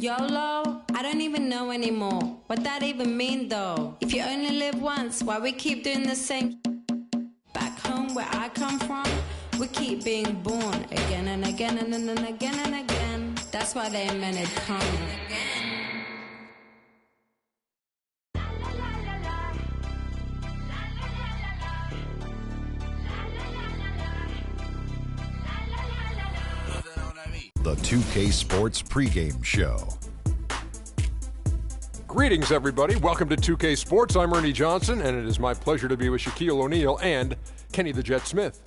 YOLO? I don't even know anymore what that even mean though. If you only live once, why we keep doing the same? Back home where I come from, we keep being born again and again and then again and again. That's why they invented come again. The 2K Sports pregame show. Greetings, everybody. Welcome to 2K Sports. I'm Ernie Johnson, and it is my pleasure to be with Shaquille O'Neal and Kenny the Jet Smith.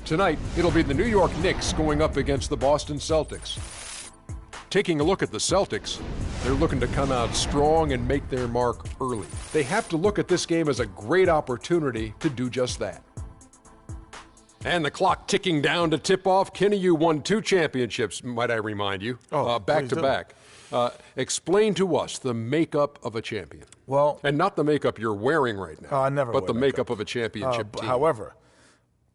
Tonight, it'll be the New York Knicks going up against the Boston Celtics. Taking a look at the Celtics, they're looking to come out strong and make their mark early. They have to look at this game as a great opportunity to do just that. And the clock ticking down to tip off. Kenny, you won 2 championships, might I remind you, back to back. Explain to us the makeup of a champion. Well, and not the makeup you're wearing right now. I never. But the makeup of a championship team. However,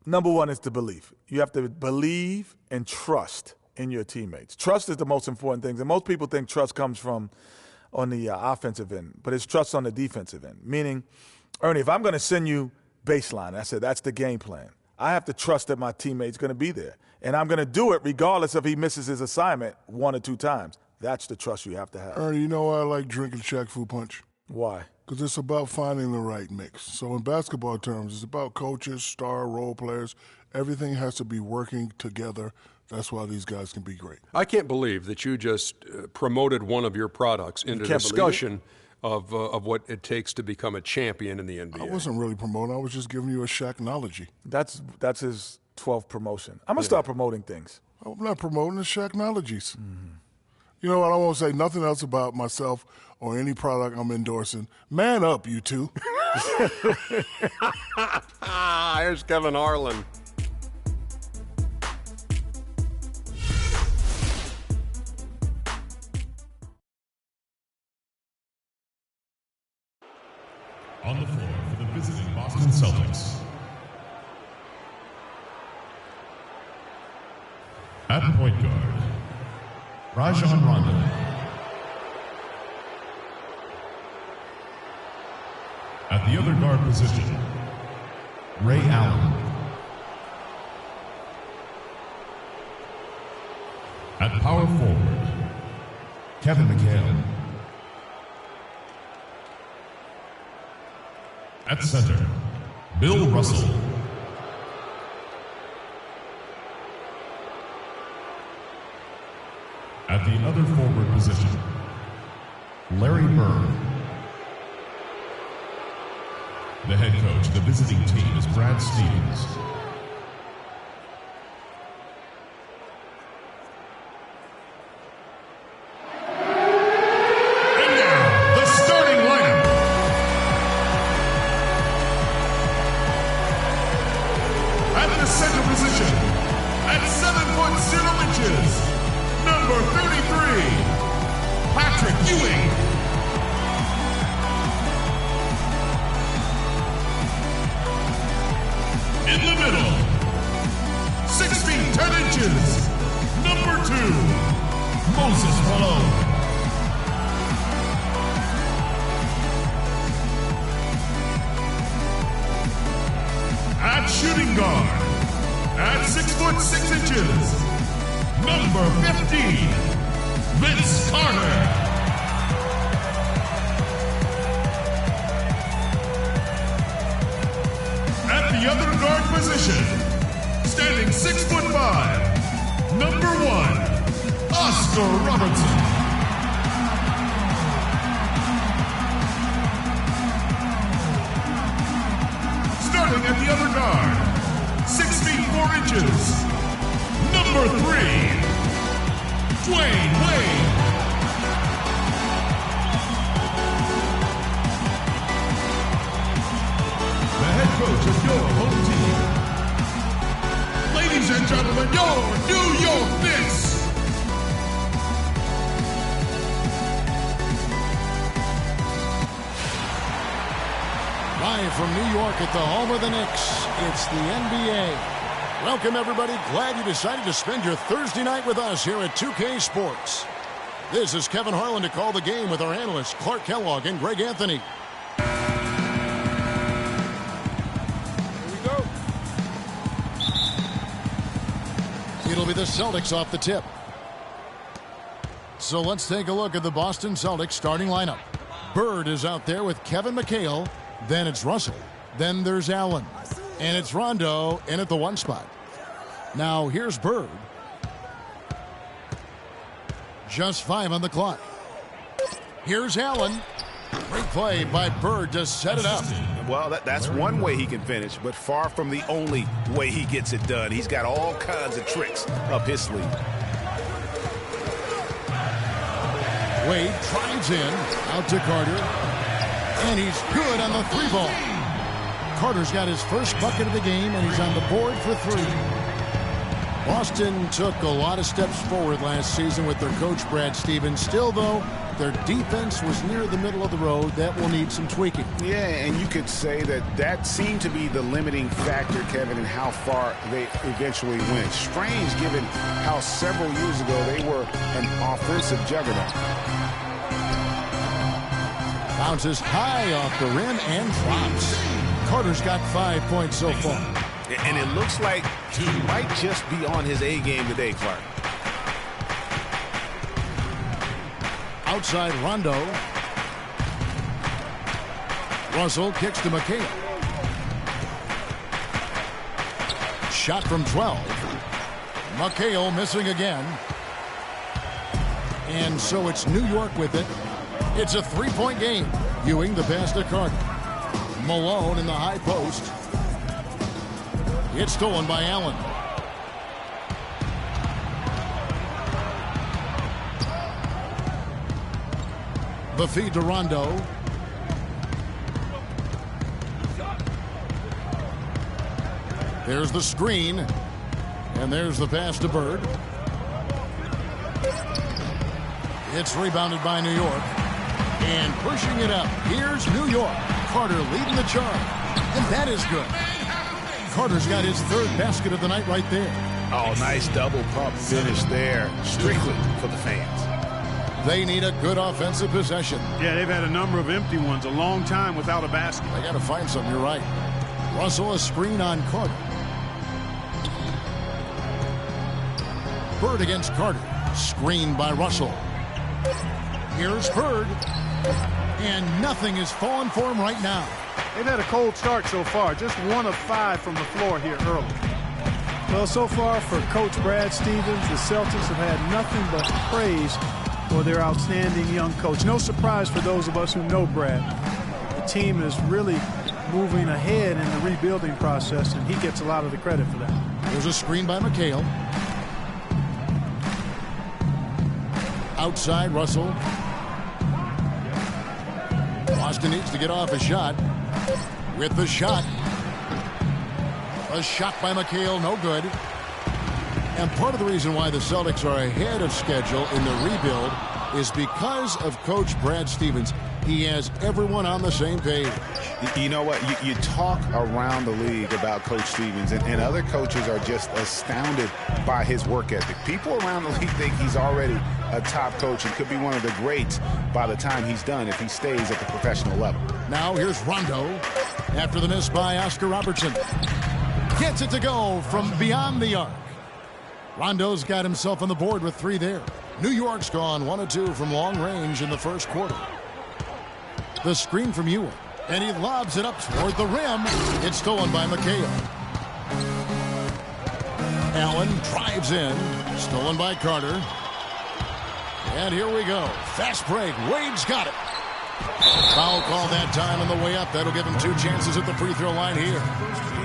number one is the belief. You have to believe and trust in your teammates. Trust is the most important thing. And most people think trust comes from on the offensive end, but it's trust on the defensive end. Meaning, Ernie, if I'm going to send you baseline, I said that's the game plan. I have to trust that my teammate's going to be there. And I'm going to do it regardless if he misses his assignment 1 or 2 times. That's the trust you have to have. Ernie, you know why I like drinking Shaq Fu Punch? Why? Because it's about finding the right mix. So in basketball terms, it's about coaches, star role players. Everything has to be working together. That's why these guys can be great. I can't believe that you just promoted one of your products into discussion of what it takes to become a champion in the NBA. I wasn't really promoting. I was just giving you a Shaq-nology. That's his 12th promotion. I'm going to start promoting things. I'm not promoting the Shaq-nologies. Mm-hmm. You know what? I won't say nothing else about myself or any product I'm endorsing. Man up, you two. Here's Kevin Harlan. On the floor for the visiting Boston Celtics. At point guard, Rajon Rondo. At the other guard position, Ray Allen. At power forward, Kevin McHale. At center, Bill Russell. At the other forward position, Larry Bird. The head coach of the visiting team is Brad Stevens. From New York at the home of the Knicks, it's the NBA. Welcome, everybody. Glad you decided to spend your Thursday night with us here at 2K Sports. This is Kevin Harlan to call the game with our analysts Clark Kellogg and Greg Anthony. It'll be the Celtics off the tip. So let's take a look at the Boston Celtics starting lineup. Bird is out there with Kevin McHale. Then it's Russell. Then there's Allen. And it's Rondo in at the 1 spot. Now here's Bird. Just 5 on the clock. Here's Allen. Great play by Bird to set it up. Well, that's one way he can finish, but far from the only way he gets it done. He's got all kinds of tricks up his sleeve. Wade drives in, out to Carter, and he's good on the 3-ball. Carter's got his first bucket of the game, and he's on the board for 3. Boston took a lot of steps forward last season with their coach, Brad Stevens. Still, though, their defense was near the middle of the road. That will need some tweaking. Yeah, and you could say that seemed to be the limiting factor, Kevin, in how far they eventually went. Strange, given how several years ago they were an offensive juggernaut. Bounces high off the rim and drops. Carter's got 5 points so far. And it looks like he might just be on his A game today, Clark. Outside Rondo. Russell kicks to McHale. Shot from 12. McHale missing again. And so it's New York with it. It's a 3-point game. Ewing the pass to Carter. Malone in the high post. It's stolen by Allen. The feed to Rondo. There's the screen. And there's the pass to Bird. It's rebounded by New York. And pushing it up. Here's New York. Carter leading the charge. And that is good. Carter's got his 3rd basket of the night right there. Oh, nice double pump finish there. Strictly for the fans. They need a good offensive possession. Yeah, they've had a number of empty ones, a long time without a basket. They got to find something, you're right. Russell a screen on Carter. Bird against Carter. Screened by Russell. Here's Bird. And nothing is falling for him right now. They've had a cold start so far. Just 1 of 5 from the floor here early. Well, so far for Coach Brad Stevens, the Celtics have had nothing but praise for their outstanding young coach. No surprise for those of us who know Brad. The team is really moving ahead in the rebuilding process, and he gets a lot of the credit for that. There's a screen by McHale. Outside, Russell. Boston needs to get off a shot. With the shot. A shot by McHale, no good. And part of the reason why the Celtics are ahead of schedule in the rebuild is because of Coach Brad Stevens. He has everyone on the same page. You know what? You talk around the league about Coach Stevens, and other coaches are just astounded by his work ethic. People around the league think he's already a top coach and could be one of the greats by the time he's done if he stays at the professional level. Now here's Rondo after the miss by Oscar Robertson. Gets it to go from beyond the arc. Rondo's got himself on the board with 3 there. New York's gone 1 of 2 from long range in the first quarter. The screen from Ewing. And he lobs it up toward the rim. It's stolen by McHale. Allen drives in. Stolen by Carter. And here we go. Fast break. Wade's got it. Foul call that time on the way up. That'll give him 2 chances at the free throw line here.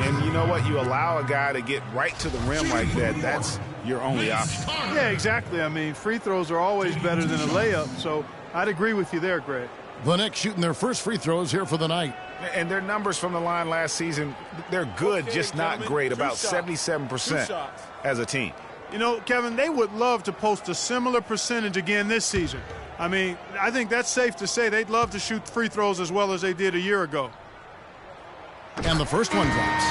And you know what? You allow a guy to get right to the rim like that. That's your only option. Yeah, exactly. I mean, free throws are always better than a layup. So I'd agree with you there, Greg. The Knicks shooting their first free throws here for the night. And their numbers from the line last season, they're good, just not great. About 77% as a team. You know, Kevin, they would love to post a similar percentage again this season. I mean, I think that's safe to say they'd love to shoot free throws as well as they did a year ago. And the first one drops.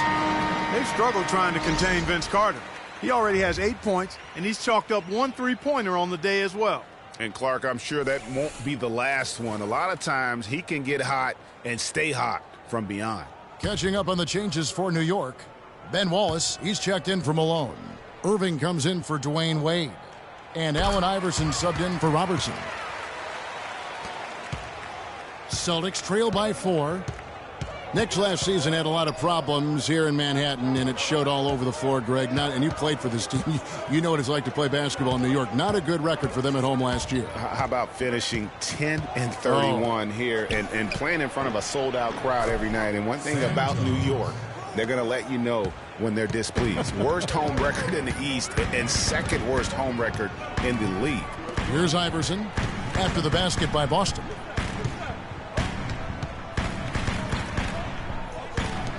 They've struggled trying to contain Vince Carter. He already has 8 points, and he's chalked up 1 3-pointer on the day as well. And Clark, I'm sure that won't be the last one. A lot of times he can get hot and stay hot from beyond. Catching up on the changes for New York. Ben Wallace, he's checked in for Malone. Irving comes in for Dwayne Wade. And Allen Iverson subbed in for Robertson. Celtics trail by 4. Knicks last season had a lot of problems here in Manhattan, and it showed all over the floor, Greg. And you played for this team. You know what it's like to play basketball in New York. Not a good record for them at home last year. How about finishing 10-31 here and playing in front of a sold-out crowd every night? And one thing about New York, they're going to let you know when they're displeased. Worst home record in the East and second worst home record in the league. Here's Iverson after the basket by Boston.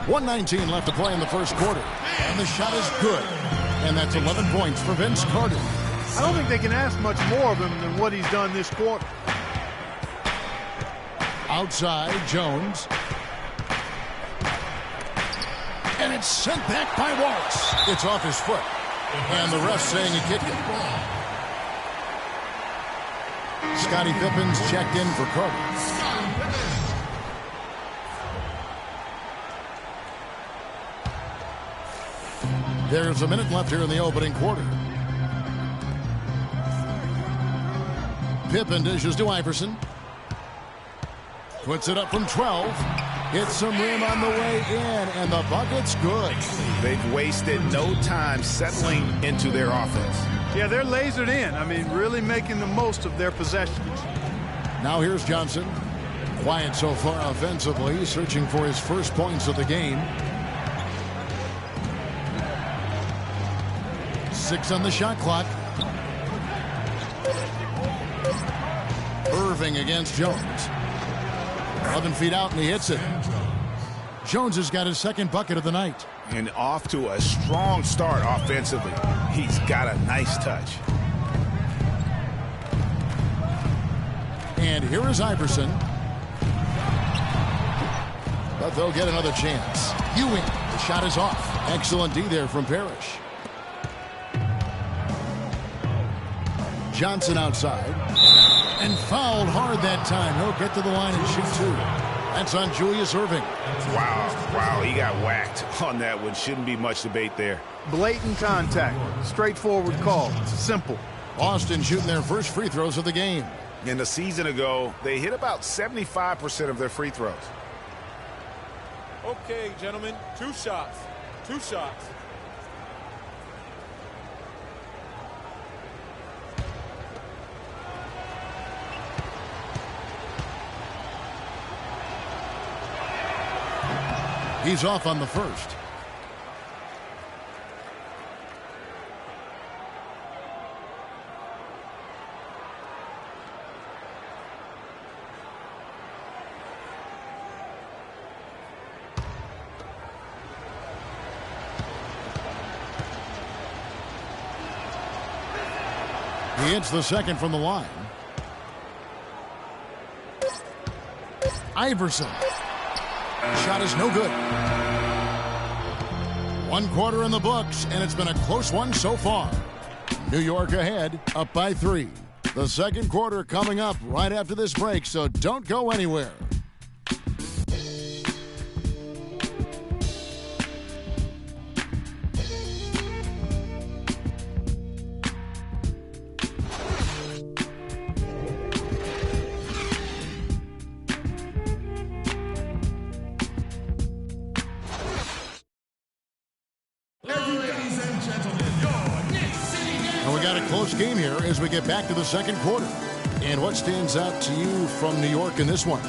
1:19 left to play in the first quarter. And the shot is good. And that's 11 points for Vince Carter. I don't think they can ask much more of him than what he's done this quarter. Outside, Jones. And it's sent back by Wallace. It's off his foot. And the ref saying he kicked it. Scottie Pippen's checked in for Carter. There's a minute left here in the opening quarter. Pippen dishes to Iverson. Puts it up from 12. Hits some rim on the way in, and the bucket's good. They've wasted no time settling into their offense. Yeah, they're lasered in. I mean, really making the most of their possessions. Now here's Johnson. Quiet so far offensively, searching for his first points of the game. 6 on the shot clock. Irving against Jones. 11 feet out, and he hits it. Jones has got his second bucket of the night. And off to a strong start offensively. He's got a nice touch. And here is Iverson. But they'll get another chance. Ewing, the shot is off. Excellent D there from Parrish. Johnson outside. And fouled hard that time. He'll get to the line and shoot 2. That's on Julius Irving. Wow, he got whacked on that one. Shouldn't be much debate there. Blatant contact. Straightforward call. Simple. Boston shooting their first free throws of the game. And a season ago, they hit about 75% of their free throws. Okay, gentlemen, 2 shots. 2 shots. He's off on the first. He hits the second from the line. Iverson. Shot is no good. 1 quarter in the books, and it's been a close one so far. New York ahead, up by 3. The second quarter coming up right after this break, so don't go anywhere. Game here as we get back to the second quarter. And what stands out to you from New York in this one?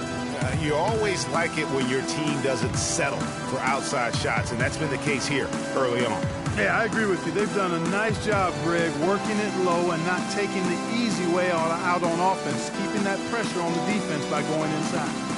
You always like it when your team doesn't settle for outside shots, and that's been the case here early on. Yeah, I agree with you. They've done a nice job, Greg, working it low and not taking the easy way out on offense, keeping that pressure on the defense by going inside.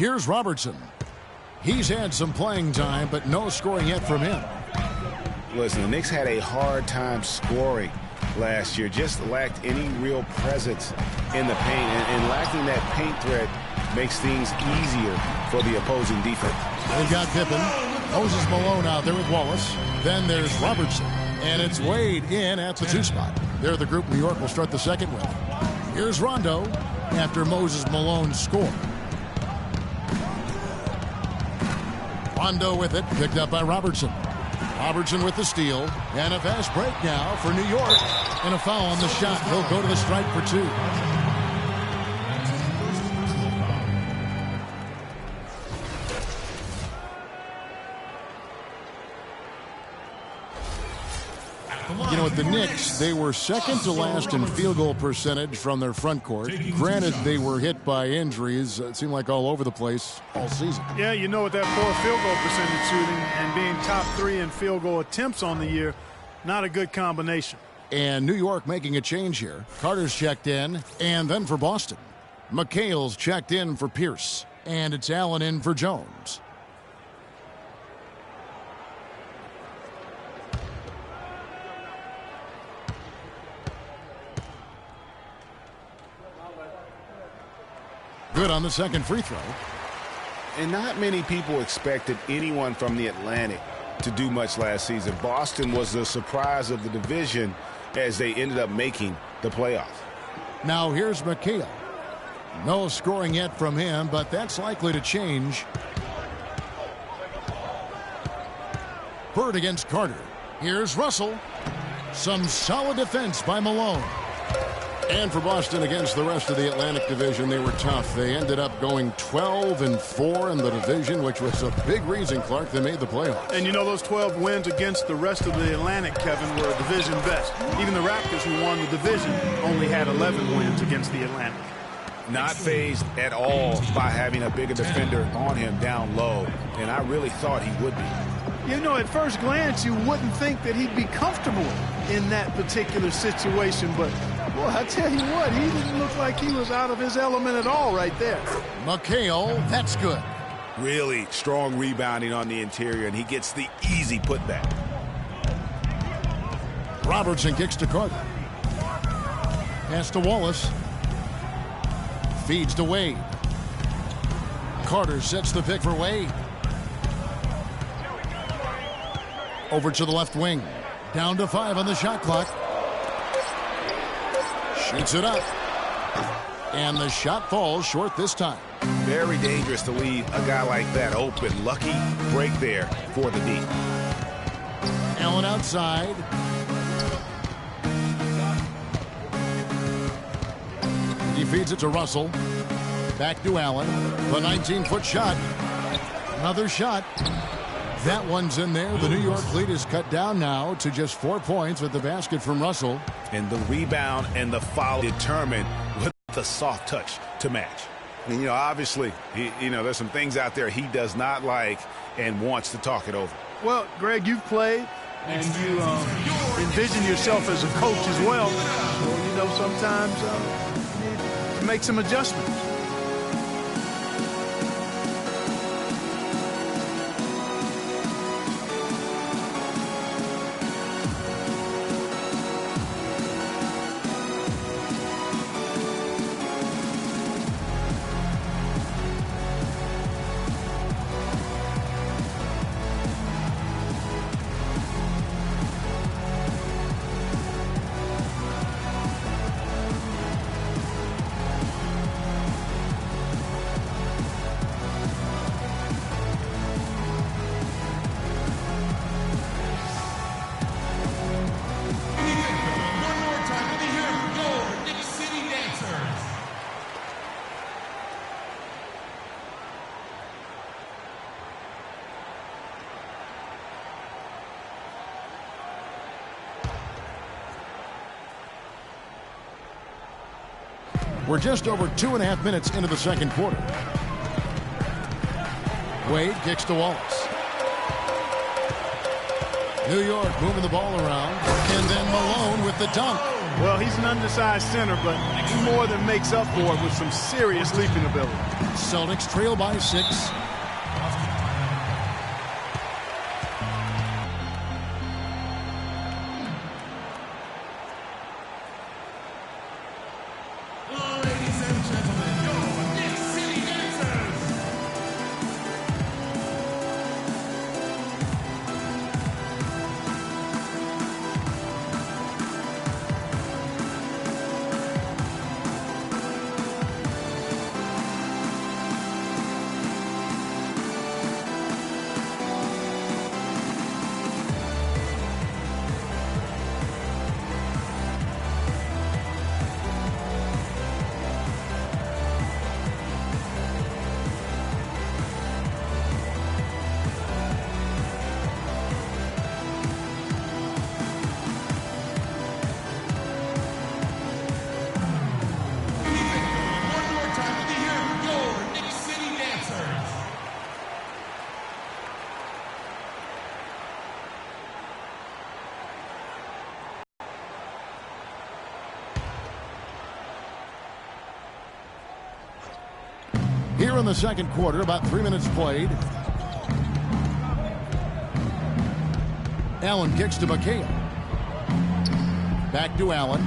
Here's Robertson. He's had some playing time, but no scoring yet from him. Listen, the Knicks had a hard time scoring last year. Just lacked any real presence in the paint. And lacking that paint threat makes things easier for the opposing defense. They've got Pippen. Moses Malone out there with Wallace. Then there's Robertson. And it's Wade in at the 2 spot. They're the group New York will start the second with. Here's Rondo after Moses Malone scored. Rondo with it, picked up by Robertson. Robertson with the steal, and a fast break now for New York. And a foul on the shot. He'll go to the stripe for 2. You know, with the Knicks, they were second to last in field goal percentage from their front court. Granted, they were hit by injuries. It seemed like all over the place all season. Yeah, you know, with that poor field goal percentage shooting and being top 3 in field goal attempts on the year, not a good combination. And New York making a change here. Carter's checked in, and then for Boston. McHale's checked in for Pierce, and it's Allen in for Jones. Good on the second free throw. And not many people expected anyone from the Atlantic to do much last season. Boston was the surprise of the division as they ended up making the playoffs. Now here's McHale. No scoring yet from him, but that's likely to change. Bird against Carter. Here's Russell. Some solid defense by Malone. And for Boston against the rest of the Atlantic Division, they were tough. They ended up going 12-4 in the division, which was a big reason, Clark, they made the playoffs. And you know, those 12 wins against the rest of the Atlantic, Kevin, were a division best. Even the Raptors, who won the division, only had 11 wins against the Atlantic. Not phased at all by having a bigger defender on him down low, and I really thought he would be. You know, at first glance, you wouldn't think that he'd be comfortable in that particular situation, but boy, I tell you what, he didn't look like he was out of his element at all right there. McHale, that's good. Really strong rebounding on the interior, and he gets the easy putback. Robertson kicks to Carter. Pass to Wallace. Feeds to Wade. Carter sets the pick for Wade. Over to the left wing. Down to 5 on the shot clock. Shoots it up. And the shot falls short this time. Very dangerous to leave a guy like that open. Lucky break there for the D. Allen outside. He feeds it to Russell. Back to Allen. The 19-foot shot. Another shot. That one's in there. The New York lead is cut down now to just 4 points with the basket from Russell. And the rebound and the foul determined with the soft touch to match. And, you know, obviously, there's some things out there he does not like and wants to talk it over. Well, Greg, you've played, and you envision yourself as a coach as well. So, you know, sometimes you need to make some adjustments. We're just over 2.5 minutes into the second quarter. Wade kicks to Wallace. New York moving the ball around. And then Malone with the dunk. Well, he's an undersized center, but he more than makes up for it with some serious leaping ability. Celtics trail by 6. Here in the second quarter, about 3 minutes played. Allen kicks to McHale. Back to Allen.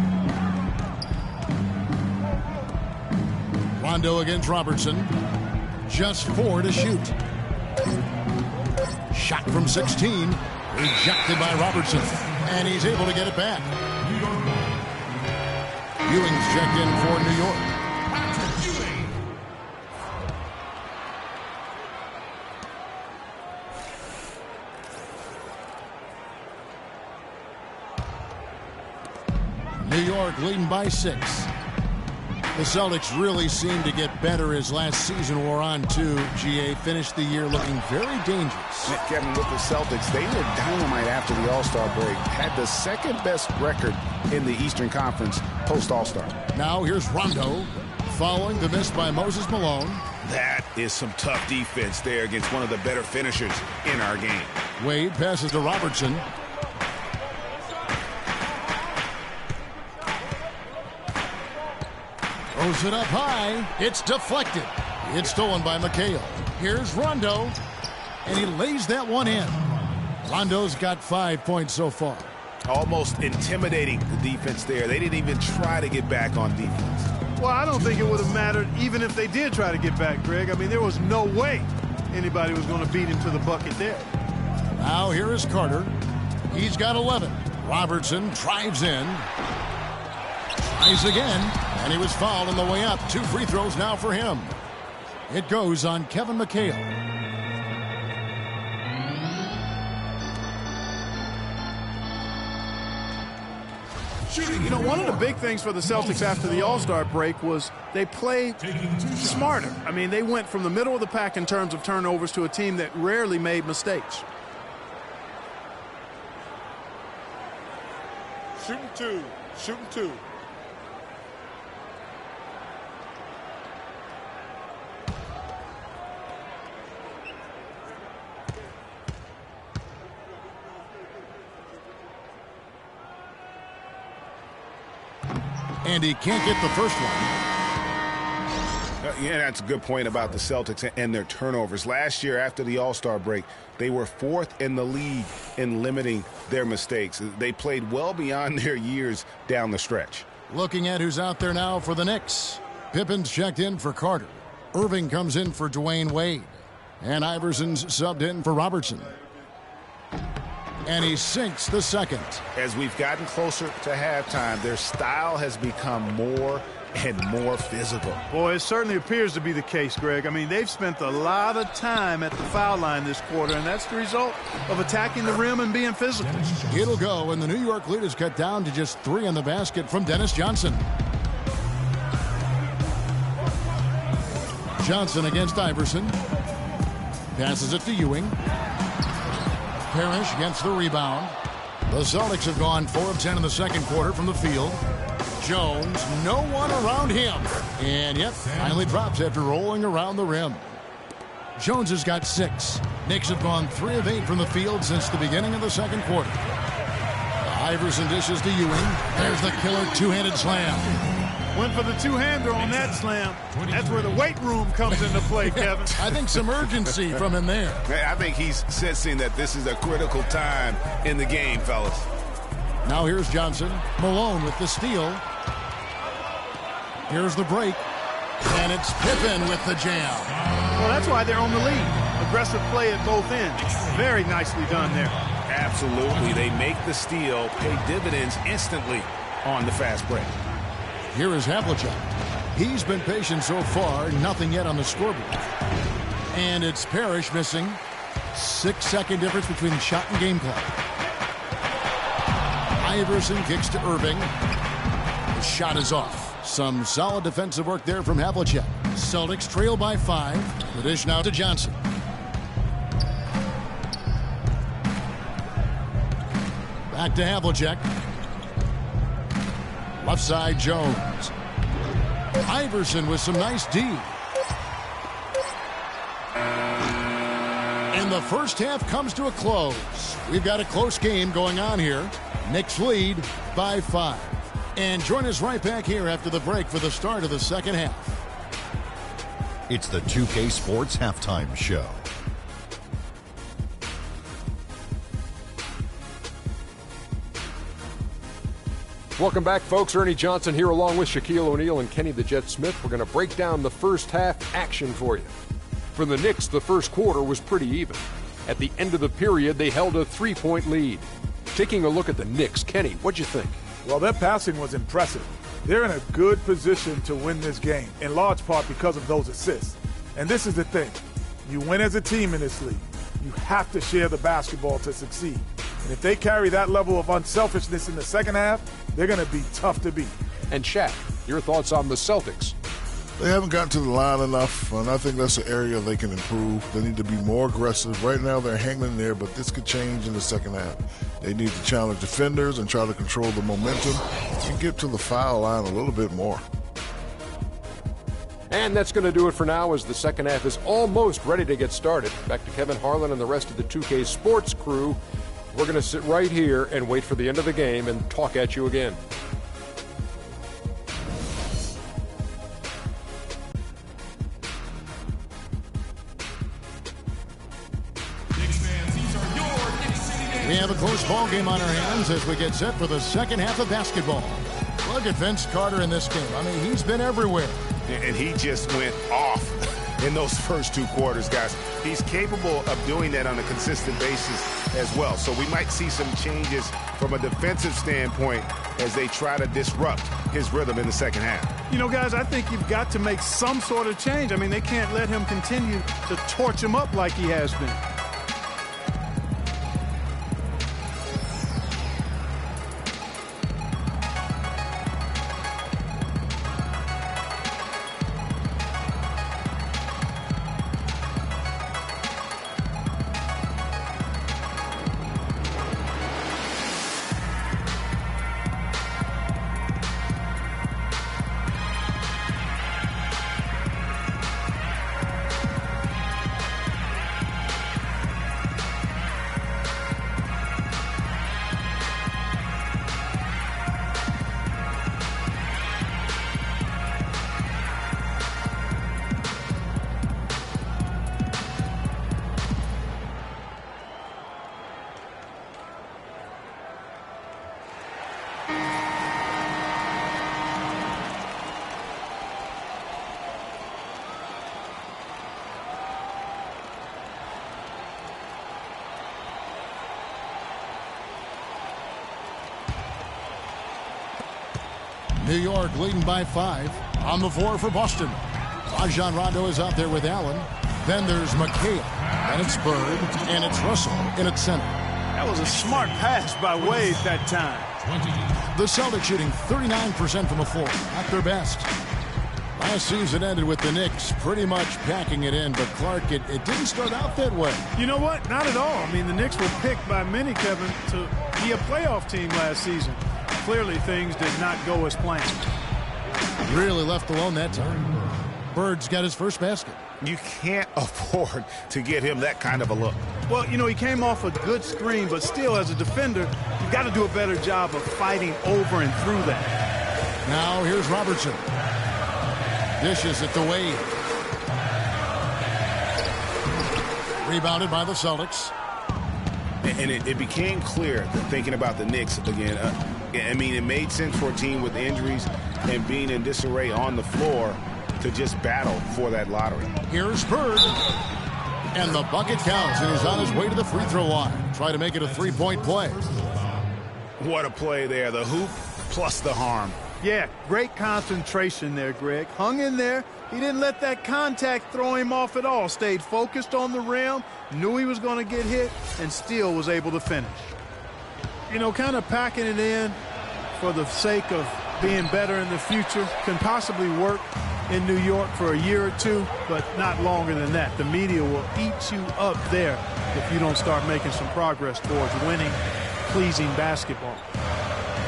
Rondo against Robertson. Just 4 to shoot. Shot from 16. Rejected by Robertson. And he's able to get it back. Ewing's checked in for New York. New York leading by 6. The Celtics really seemed to get better as last season wore on, too. GA finished the year looking very dangerous. Kevin, with the Celtics, they were dynamite after the All-Star break. Had the second best record in the Eastern Conference post-All-Star. Now here's Rondo following the miss by Moses Malone. That is some tough defense there against one of the better finishers in our game. Wade passes to Robertson. Throws it up high. It's deflected. It's stolen by McHale. Here's Rondo. And he lays that one in. Rondo's got 5 points so far. Almost intimidating the defense there. They didn't even try to get back on defense. Well, I don't think it would have mattered even if they did try to get back, Greg. I mean, there was no way anybody was going to beat him to the bucket there. Now here is Carter. He's got 11. Robertson drives in. Tries again. And he was fouled on the way up. 2 free throws now for him. It goes on Kevin McHale. You know, one of the big things for the Celtics after the All-Star break was they played smarter. I mean, they went from the middle of the pack in terms of turnovers to a team that rarely made mistakes. Shooting 2. Shooting 2. And he can't get the first one. Yeah, that's a good point about the Celtics and their turnovers. Last year, after the All-Star break, they were 4th in the league in limiting their mistakes. They played well beyond their years down the stretch. Looking at who's out there now for the Knicks. Pippen's checked in for Carter. Irving comes in for Dwayne Wade. And Iverson's subbed in for Robertson. And he sinks the second. As we've gotten closer to halftime, their style has become more and more physical. Boy, it certainly appears to be the case, Greg. I mean, they've spent a lot of time at the foul line this quarter, and that's the result of attacking the rim and being physical. It'll go, and the New York lead is cut down to just 3 in the basket from Dennis Johnson. Johnson against Iverson. Passes it to Ewing. Parrish gets the rebound. The Celtics have gone 4 of 10 in the second quarter from the field. Jones, no one around him. And yet, finally drops after rolling around the rim. Jones has got 6. Knicks have gone 3 of 8 from the field since the beginning of the second quarter. Iverson dishes to Ewing. There's the killer two-handed slam. Went for the two-hander on that slam. That's where the weight room comes into play, Kevin. I think some urgency from him there. I think he's sensing that this is a critical time in the game, fellas. Now here's Johnson. Malone with the steal. Here's the break. And it's Pippen with the jam. Well, that's why they're on the lead. Aggressive play at both ends. Very nicely done there. Absolutely. They make the steal, pay dividends instantly on the fast break. Here is Havlicek. He's been patient so far. Nothing yet on the scoreboard. And it's Parrish missing. 6-second difference between shot and game clock. Iverson kicks to Irving. The shot is off. Some solid defensive work there from Havlicek. Celtics trail by 5. The dish now to Johnson. Back to Havlicek. Left side, Jones. Iverson with some nice D. And the first half comes to a close. We've got a close game going on here. Knicks lead by 5. And join us right back here after the break for the start of the second half. It's the 2K Sports Halftime Show. Welcome back, folks. Ernie Johnson here along with Shaquille O'Neal and Kenny the Jet Smith. We're going to break down the first half action for you. For the Knicks, the first quarter was pretty even. At the end of the period, they held a 3-point lead. Taking a look at the Knicks, Kenny, what'd you think? Well, their passing was impressive. They're in a good position to win this game, in large part because of those assists. And this is the thing. You win as a team in this league. You have to share the basketball to succeed. And if they carry that level of unselfishness in the second half, they're going to be tough to beat. And Shaq, your thoughts on the Celtics? They haven't gotten to the line enough, and I think that's an area they can improve. They need to be more aggressive. Right now they're hanging there, but this could change in the second half. They need to challenge defenders and try to control the momentum and get to the foul line a little bit more. And that's going to do it for now as the second half is almost ready to get started. Back to Kevin Harlan and the rest of the 2K Sports crew. We're going to sit right here and wait for the end of the game and talk at you again. We have a close ball game on our hands as we get set for the second half of basketball. Look at Vince Carter in this game. I mean, he's been everywhere. And he just went off in those first 2 quarters, guys. He's capable of doing that on a consistent basis as well. So we might see some changes from a defensive standpoint as they try to disrupt his rhythm in the second half. You know, guys, I think you've got to make some sort of change. I mean, they can't let him continue to torch him up like he has been. New York leading by 5. On the floor for Boston. Rajon Rondo is out there with Allen. Then there's McHale. And it's Bird. And it's Russell in its center. That was a smart pass by Wade that time. The Celtics shooting 39% from the floor. At their best. Last season ended with the Knicks pretty much packing it in. But Clark, it didn't start out that way. You know what? Not at all. I mean, the Knicks were picked by many, Kevin, to be a playoff team last season. Clearly, things did not go as planned. Really left alone that time. Bird's got his first basket. You can't afford to get him that kind of a look. Well, you know, he came off a good screen, but still, as a defender, you got to do a better job of fighting over and through that. Now here's Robertson. Dishes it to Wade. Rebounded by the Celtics. And it became clear, thinking about the Knicks again, I mean, it made sense for a team with injuries and being in disarray on the floor to just battle for that lottery. Here's Bird. And the bucket counts, and he's on his way to the free throw line. Try to make it a three-point play. What a play there. The hoop plus the harm. Yeah, great concentration there, Greg. Hung in there. He didn't let that contact throw him off at all. Stayed focused on the rim, knew he was going to get hit, and still was able to finish. You know, kind of packing it in for the sake of being better in the future can possibly work in New York for a year or two, but not longer than that. The media will eat you up there if you don't start making some progress towards winning, pleasing basketball.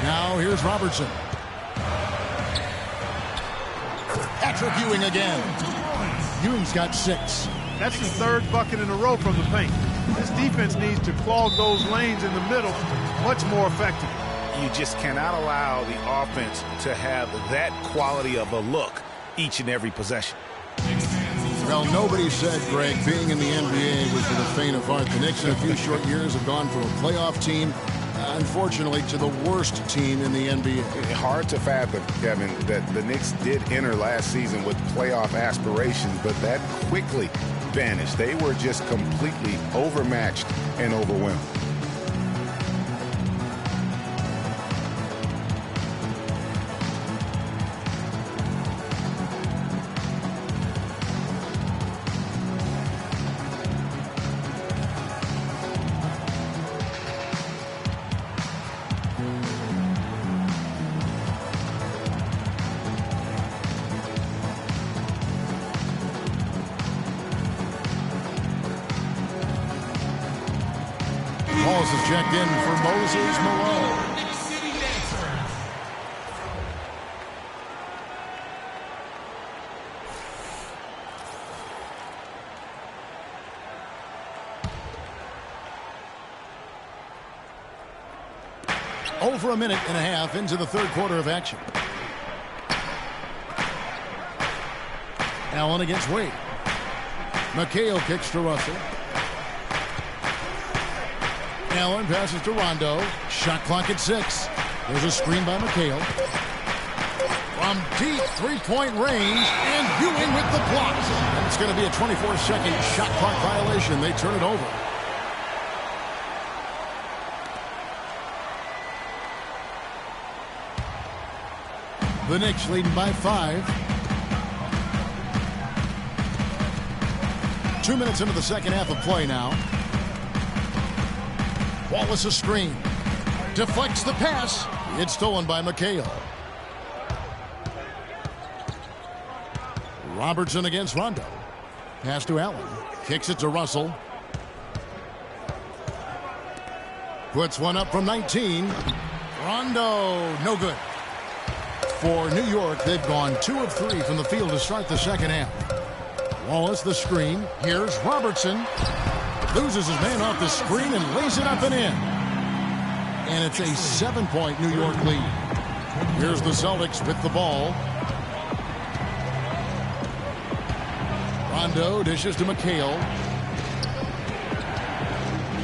Now here's Robertson. Patrick Ewing again. Ewing's got 6. That's his third bucket in a row from the paint. This defense needs to clog those lanes in the middle much more effectively. You just cannot allow the offense to have that quality of a look each and every possession. Well, nobody said, Greg, being in the NBA was for the faint of heart. The Knicks in a few short years have gone from a playoff team, unfortunately, to the worst team in the NBA. Hard to fathom, Kevin, that the Knicks did enter last season with playoff aspirations, but that quickly vanished. They were just completely overmatched and overwhelmed. Pauls is checked in for Moses Malone. Over a minute and a half into the third quarter of action. Allen against Wade. McHale kicks to Russell. Allen passes to Rondo. Shot clock at 6. There's a screen by McHale. From deep three-point range, and Ewing with the block. And it's going to be a 24-second shot clock violation. They turn it over. The Knicks leading by 5. 2 minutes into the second half of play now. Wallace a screen. Deflects the pass. It's stolen by McHale. Robertson against Rondo. Pass to Allen. Kicks it to Russell. Puts one up from 19. Rondo, no good. For New York, they've gone 2 of 3 from the field to start the second half. Wallace the screen. Here's Robertson. Loses his man off the screen and lays it up and in. And it's a 7-point New York lead. Here's the Celtics with the ball. Rondo dishes to McHale.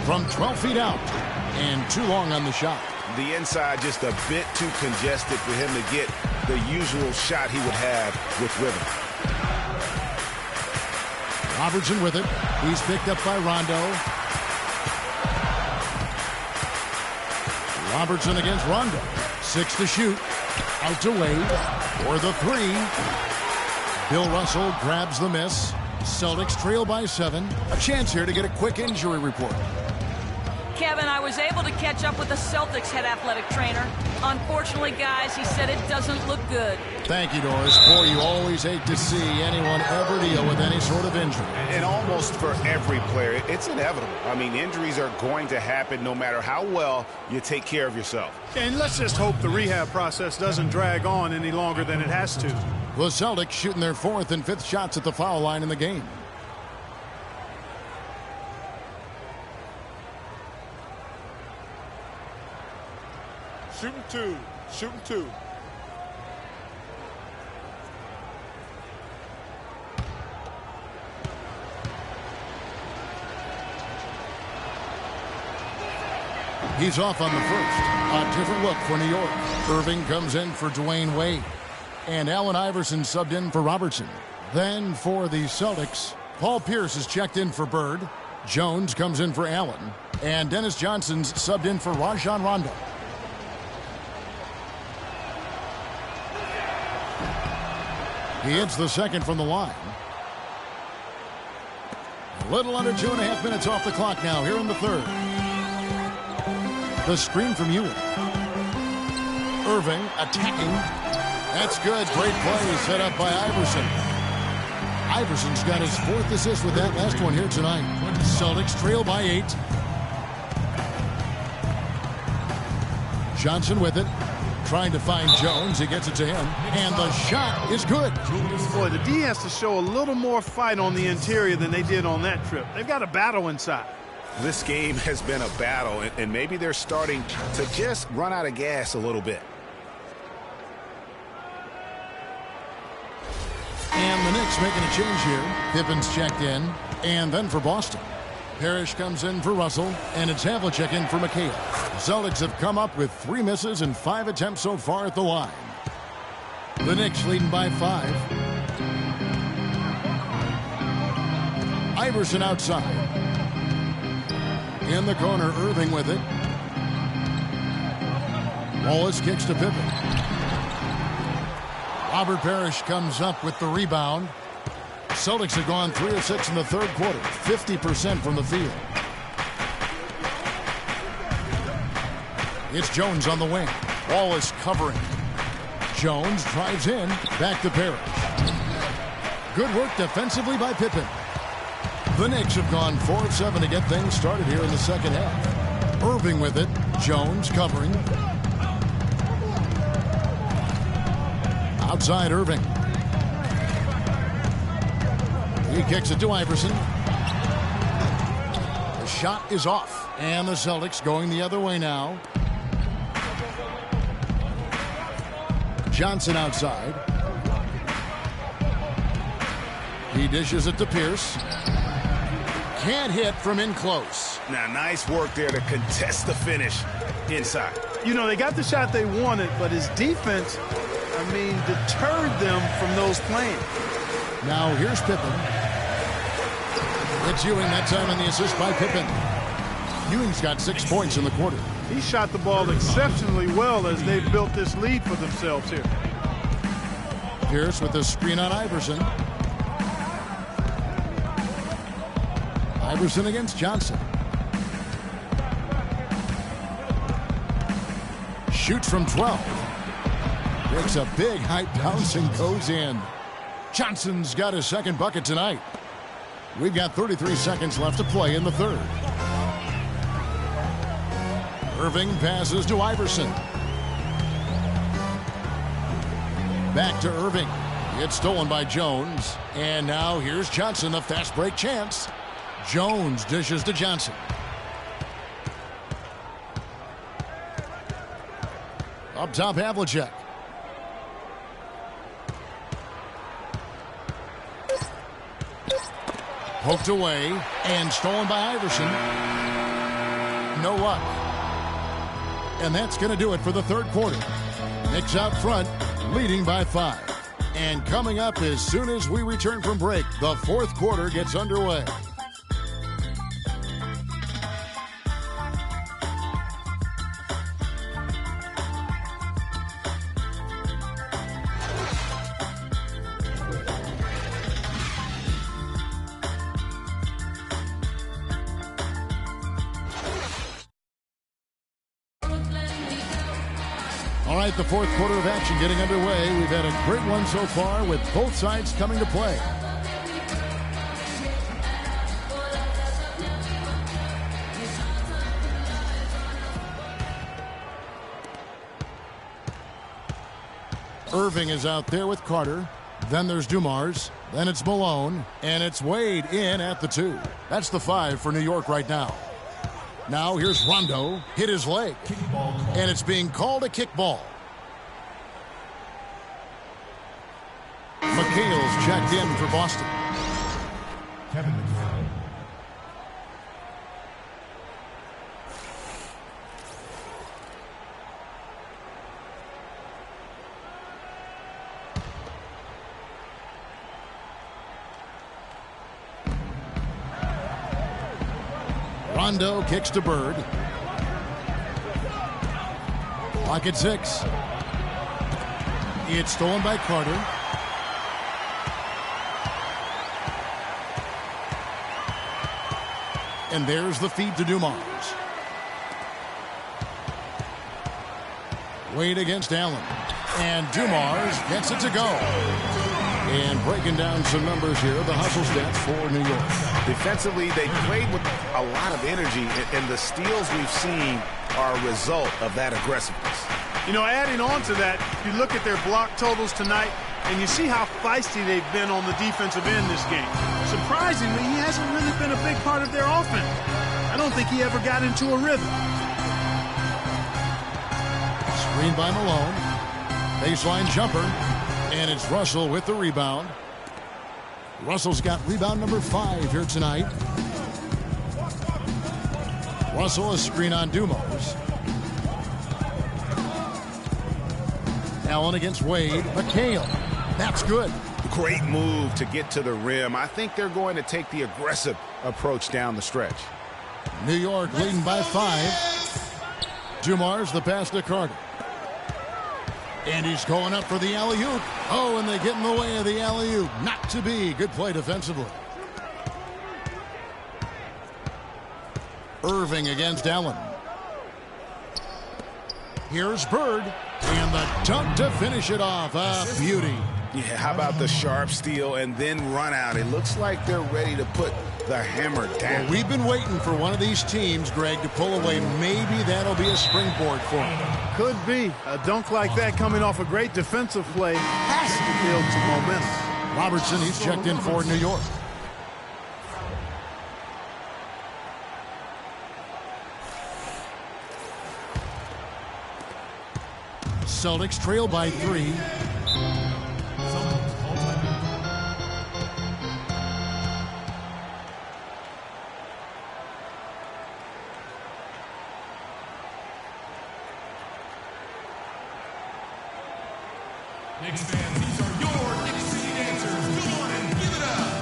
From 12 feet out. And too long on the shot. The inside just a bit too congested for him to get the usual shot he would have with rhythm. Robertson with it. He's picked up by Rondo. Robertson against Rondo. 6 to shoot. Out to Wade. For the 3. Bill Russell grabs the miss. Celtics trail by 7. A chance here to get a quick injury report. Kevin, I was able to catch up with the Celtics head athletic trainer. Unfortunately, guys, he said it doesn't look good. Thank you, Doris. Boy, you always hate to see anyone ever deal with any sort of injury. And almost for every player, it's inevitable. I mean, injuries are going to happen no matter how well you take care of yourself. And let's just hope the rehab process doesn't drag on any longer than it has to. The Celtics shooting their 4th and 5th shots at the foul line in the game. Shooting 2. Shooting 2. He's off on the first. A different look for New York. Irving comes in for Dwayne Wade. And Allen Iverson subbed in for Robertson. Then for the Celtics, Paul Pierce is checked in for Bird. Jones comes in for Allen. And Dennis Johnson's subbed in for Rajon Rondo. He hits the second from the line. A little under 2.5 minutes off the clock now here in the third. The screen from Ewing. Irving attacking. That's good. Great play set up by Iverson. Iverson's got his 4th assist with that last one here tonight. Celtics trail by 8. Johnson with it. Trying to find Jones. He gets it to him. And the shot is good. Boy, the D has to show a little more fight on the interior than they did on that trip. They've got a battle inside. This game has been a battle, and maybe they're starting to just run out of gas a little bit. And the Knicks making a change here. Pippen's checked in. And then for Boston, Parrish comes in for Russell, and it's Havlicek in for McHale. Celtics have come up with 3 misses and 5 attempts so far at the line. The Knicks leading by 5. Iverson outside. In the corner, Irving with it. Wallace kicks to Pippen. Robert Parrish comes up with the rebound. Celtics have gone 3 of 6 in the third quarter, 50% from the field. It's Jones on the wing. Wallace covering. Jones drives in, back to Parrish. Good work defensively by Pippen. The Knicks have gone 4 of 7 to get things started here in the second half. Irving with it. Jones covering. Outside Irving. He kicks it to Iverson. The shot is off. And the Celtics going the other way now. Johnson outside. He dishes it to Pierce. Can't hit from in close. Now, nice work there to contest the finish inside. You know, they got the shot they wanted, but his defense, deterred them from those playing. Now here's Pippen. It's Ewing that time in the assist by Pippen. Ewing's got 6 points in the quarter. He shot the ball exceptionally well as they've built this lead for themselves here. Pierce with the screen on Iverson. Iverson against Johnson. Shoots from 12. Breaks a big high bounce and goes in. Johnson's got his second bucket tonight. We've got 33 seconds left to play in the third. Irving passes to Iverson. Back to Irving. It's stolen by Jones. And now here's Johnson, the fast break chance. Jones dishes to Johnson. Up top, Havlicek. Poked away and stolen by Iverson. No luck. And that's going to do it for the third quarter. Knicks out front, leading by 5. And coming up as soon as we return from break, the fourth quarter gets underway. All right, the fourth quarter of action getting underway. We've had a great one so far with both sides coming to play. Irving is out there with Carter. Then there's Dumars. Then it's Malone. And it's Wade in at the 2. That's the 5 for New York right now. Now here's Rondo. Hit his leg. And it's being called a kickball. McHale's checked in for Boston. Kevin McHale. Rondo kicks to Bird. Clock at 6. It's stolen by Carter. And there's the feed to Dumars. Wade against Allen. And Dumars gets it to go. And breaking down some numbers here, the hustle stats for New York. Defensively, they played with a lot of energy, and the steals we've seen are a result of that aggressiveness. You know, adding on to that, you look at their block totals tonight, and you see how feisty they've been on the defensive end this game. Surprisingly, he hasn't really been a big part of their offense. I don't think he ever got into a rhythm. Screen by Malone. Baseline jumper. And it's Russell with the rebound. Russell's got rebound number 5 here tonight. Russell, a screen on Dumars. Allen against Wade. McHale. That's good. Great move to get to the rim. I think they're going to take the aggressive approach down the stretch. New York leading by 5. Dumars the pass to Carter. And he's going up for the alley-oop. Oh, and they get in the way of the alley-oop. Not to be. Good play defensively. Irving against Allen. Here's Bird. And the dunk to finish it off. A beauty. Yeah, how about the sharp steal and then run out? It looks like they're ready to put the hammer down. Well, we've been waiting for one of these teams, Greg, to pull away. Maybe that'll be a springboard for them. Could be. A dunk like that coming off a great defensive play has to build some momentum. Robertson, he's checked in for New York. Celtics trail by 3. Knicks fans, these are your Knicks City dancers. Come on and give it up.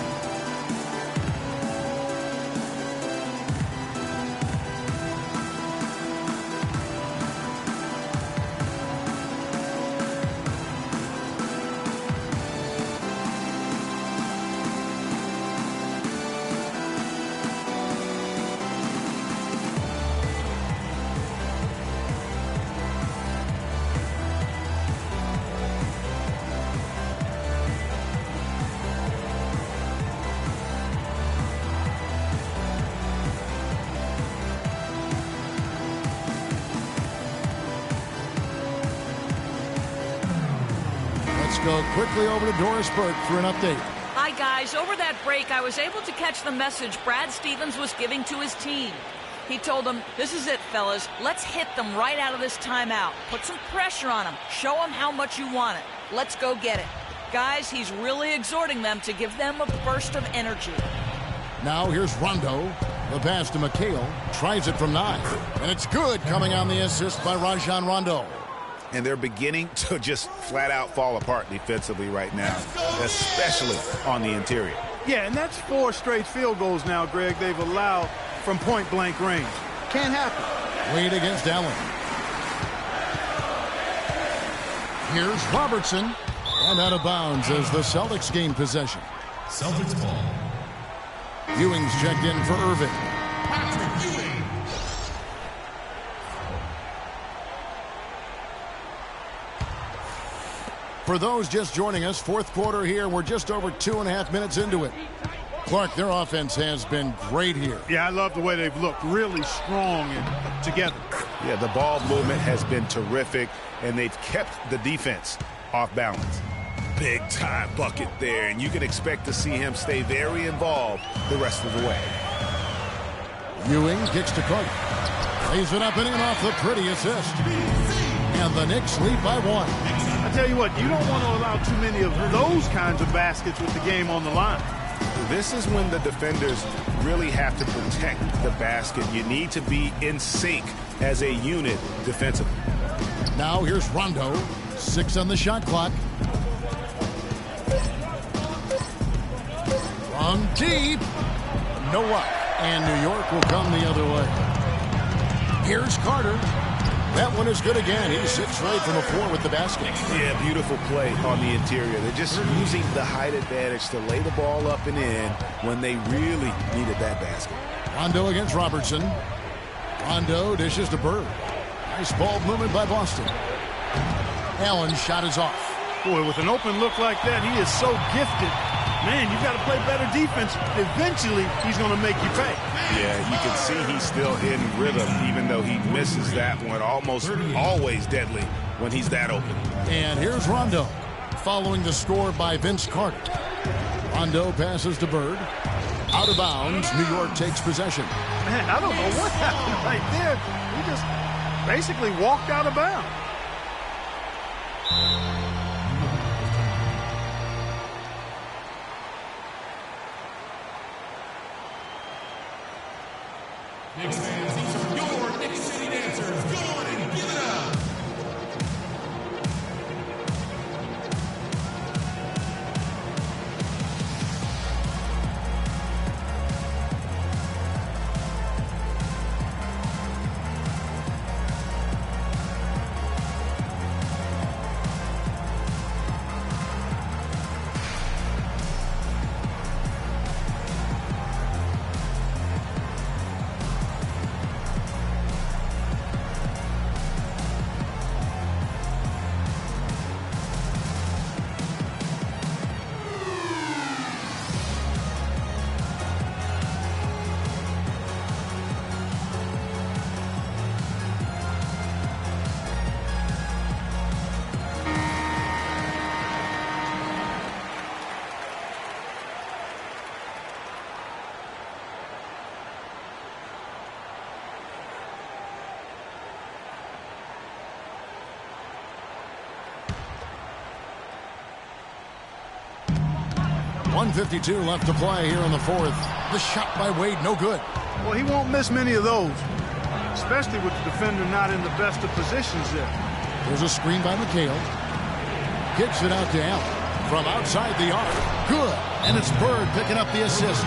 Go quickly over to Doris Burke for an update. Hi, guys. Over that break, I was able to catch the message Brad Stevens was giving to his team. He told them, this is it, fellas. Let's hit them right out of this timeout. Put some pressure on them. Show them how much you want it. Let's go get it. Guys, he's really exhorting them to give them a burst of energy. Now here's Rondo. The pass to McHale. Tries it from 9. And it's good, coming on the assist by Rajon Rondo. And they're beginning to just flat out fall apart defensively right now, especially on the interior. Yeah, and that's 4 straight field goals now, Greg, they've allowed from point-blank range. Can't happen. Wade against Allen. Here's Robertson. And out of bounds as the Celtics gain possession. Celtics ball. Ewing's checked in for Irving. Patrick. For those just joining us, fourth quarter here. We're just over 2.5 minutes into it. Clark, their offense has been great here. Yeah, I love the way they've looked. Really strong and together. Yeah, the ball movement has been terrific, and they've kept the defense off balance. Big time bucket there, and you can expect to see him stay very involved the rest of the way. Ewing kicks to Carter. Lays it up and in off the pretty assist. And the Knicks lead by 1. I tell you what, you don't want to allow too many of those kinds of baskets with the game on the line. This is when the defenders really have to protect the basket. You need to be in sync as a unit defensively. Now here's Rondo. 6 on the shot clock. From deep. No luck. And New York will come the other way. Here's Carter. That one is good again. He sits right from the floor with the basket. Yeah, beautiful play on the interior. They're just using the height advantage to lay the ball up and in when they really needed that basket. Rondo against Robertson. Rondo dishes to Bird. Nice ball movement by Boston. Allen's shot is off. Boy, with an open look like that, he is so gifted. Man, you've got to play better defense. Eventually, he's going to make you pay. Yeah, you can see he's still in rhythm, even though he misses that one. Almost always deadly when he's that open. And here's Rondo, following the score by Vince Carter. Rondo passes to Bird. Out of bounds, New York takes possession. Man, I don't know what happened right there. He just basically walked out of bounds. Knicks fans, these are your Knicks City dancers. Go on and give it up. .152 left to play here in the fourth. The shot by Wade, no good. Well, he won't miss many of those, especially with the defender not in the best of positions there. There's a screen by McHale. Kicks it out to Allen. From outside the arc. Good. And it's Bird picking up the assist.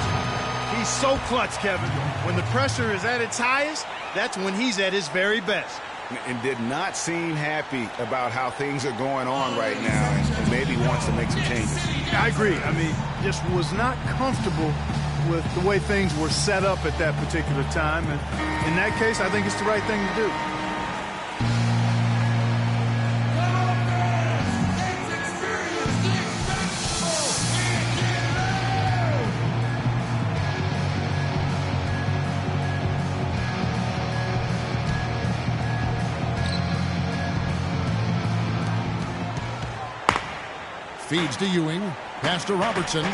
He's so clutch, Kevin. When the pressure is at its highest, that's when he's at his very best. And did not seem happy about how things are going on right now, and maybe wants to make some changes. I agree. I mean, just was not comfortable with the way things were set up at that particular time. And in that case, I think it's the right thing to do. Feeds to Ewing. Pass to Robertson. And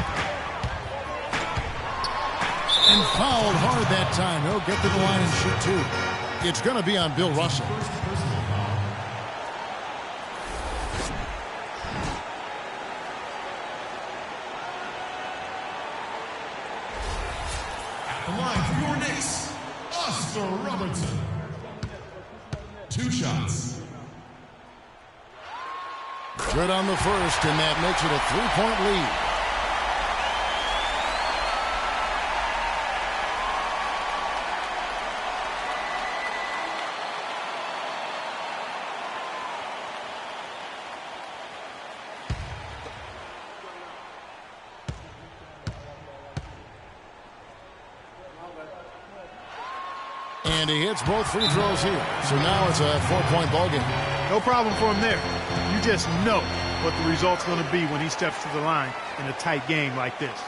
fouled hard that time. He'll get to the line and shoot two. It's going to be on Bill Russell. At the line for your Knicks, Oscar Robertson. 2 shots. Good on the first, and that makes it a 3-point lead. And he hits both free throws here. So now it's a 4-point ball game. No problem for him there. You just know what the result's going to be when he steps to the line in a tight game like this.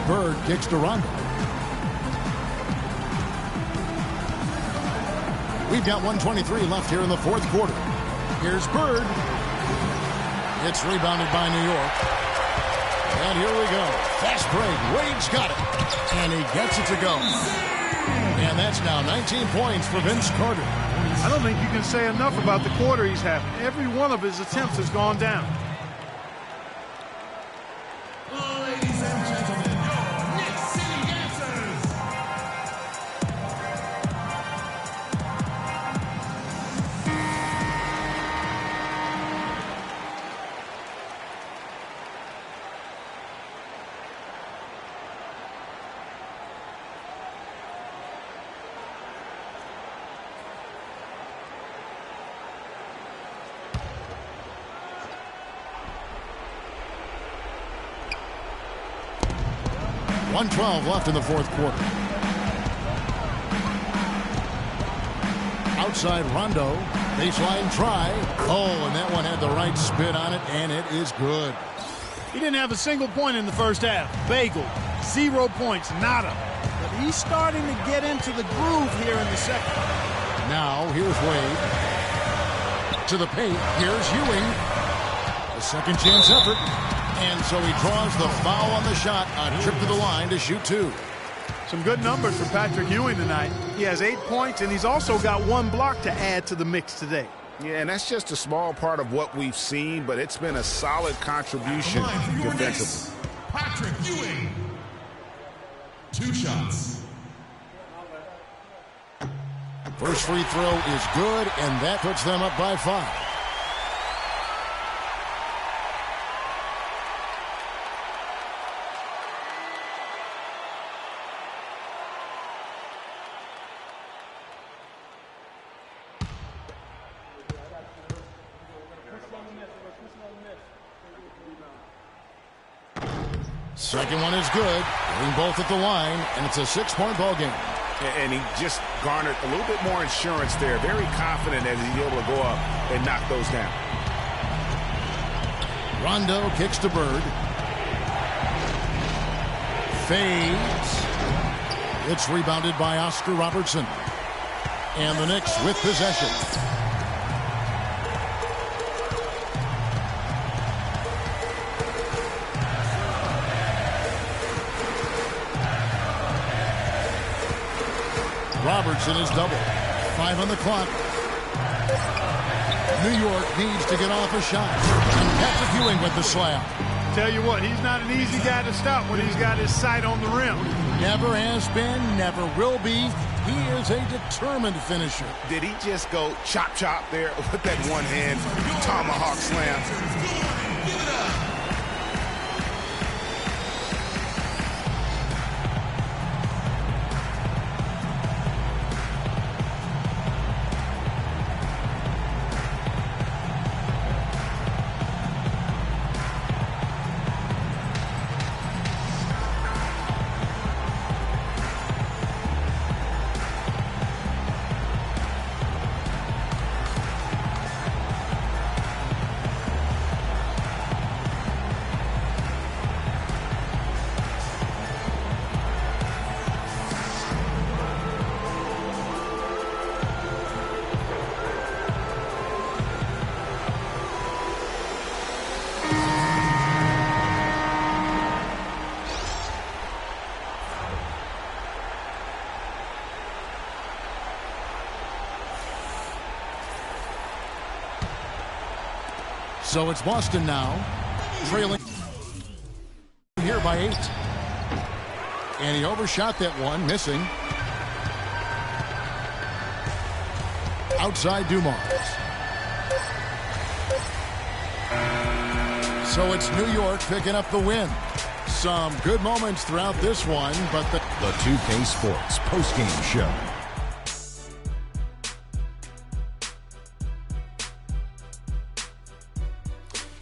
Bird kicks to Rondo. We've got 1:23 left here in the fourth quarter. Here's Bird. It's rebounded by New York. And here we go. Fast break. Wade's got it. And he gets it to go. And that's now 19 points for Vince Carter. I don't think you can say enough about the quarter he's having. Every one of his attempts has gone down. Ladies and gentlemen, your Knicks City Dancers. .112 left in the fourth quarter. Outside Rondo. Baseline try. Oh, and that one had the right spin on it, and it is good. He didn't have a single point in the first half. Bagel, 0 points, nada. But he's starting to get into the groove here in the second. Now, here's Wade. To the paint. Here's Ewing. A second chance effort. And so he draws the foul on the shot. A trip to the line to shoot two. Some good numbers for Patrick Ewing tonight. He has 8 points, and he's also got 1 block to add to the mix today. Yeah, and that's just a small part of what we've seen, but it's been a solid contribution defensively. Patrick Ewing. 2 shots. First free throw is good, and that puts them up by 5. Second one is good. Getting both at the line, and it's a 6-point ball game. And he just garnered a little bit more insurance there. Very confident as he's able to go up and knock those down. Rondo kicks to Bird. Fades. It's rebounded by Oscar Robertson. And the Knicks with possession. Robertson is double. 5 on the clock. New York needs to get off a shot. And Patrick Ewing with the slam. Tell you what, he's not an easy guy to stop when he's got his sight on the rim. Never has been, never will be. He is a determined finisher. Did he just go chop chop there with that one hand tomahawk slam? Give it up. So it's Boston now, trailing here by 8. And he overshot that one, missing. Outside Dumars. So it's New York picking up the win. Some good moments throughout this one, but the 2K Sports postgame show.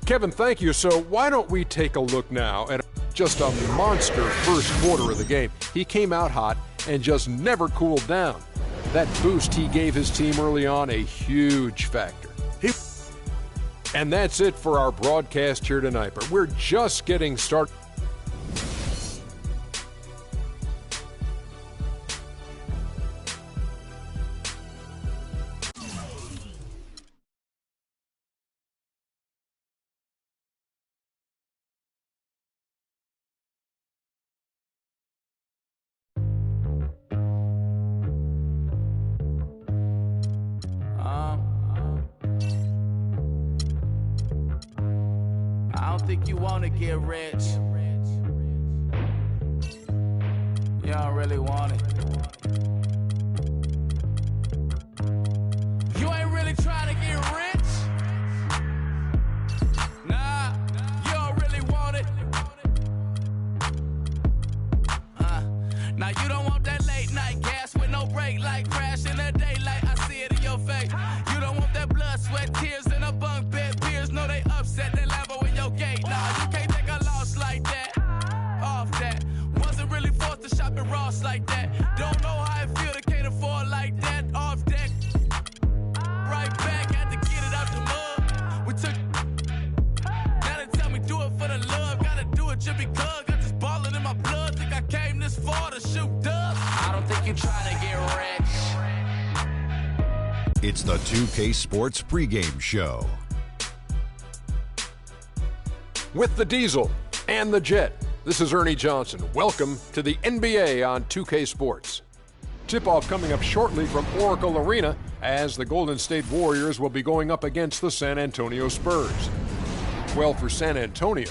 Kevin, thank you. So why don't we take a look now at just a monster first quarter of the game. He came out hot and just never cooled down. That boost he gave his team early on, a huge factor. And that's it for our broadcast here tonight, but we're just getting started. I don't think you want to get rich. You don't really want it. You ain't really trying to get rich. Nah, you don't really want it. Now you don't want that late night gas with no break, like crash in the daylight. I see it in your face. You don't want that blood, sweat, tears in a bunk bed. Peers know they upset. They Lambo in your gate. Nah, you can't take a loss like that. Off that. Wasn't really forced to shop at Ross like that. Don't know how I feel to can't afford like that. Off deck. Right back, had to get it out the mud. We took. Now they tell me do it for the love. Gotta do it just because. Got this ballin' in my blood. Think I came this far to shoot dubs. I don't think you trying to get rich. It's the 2K Sports pregame show. With the Diesel and the Jet, this is Ernie Johnson. Welcome to the NBA on 2K Sports. Tip-off coming up shortly from Oracle Arena as the Golden State Warriors will be going up against the San Antonio Spurs. Well, for San Antonio,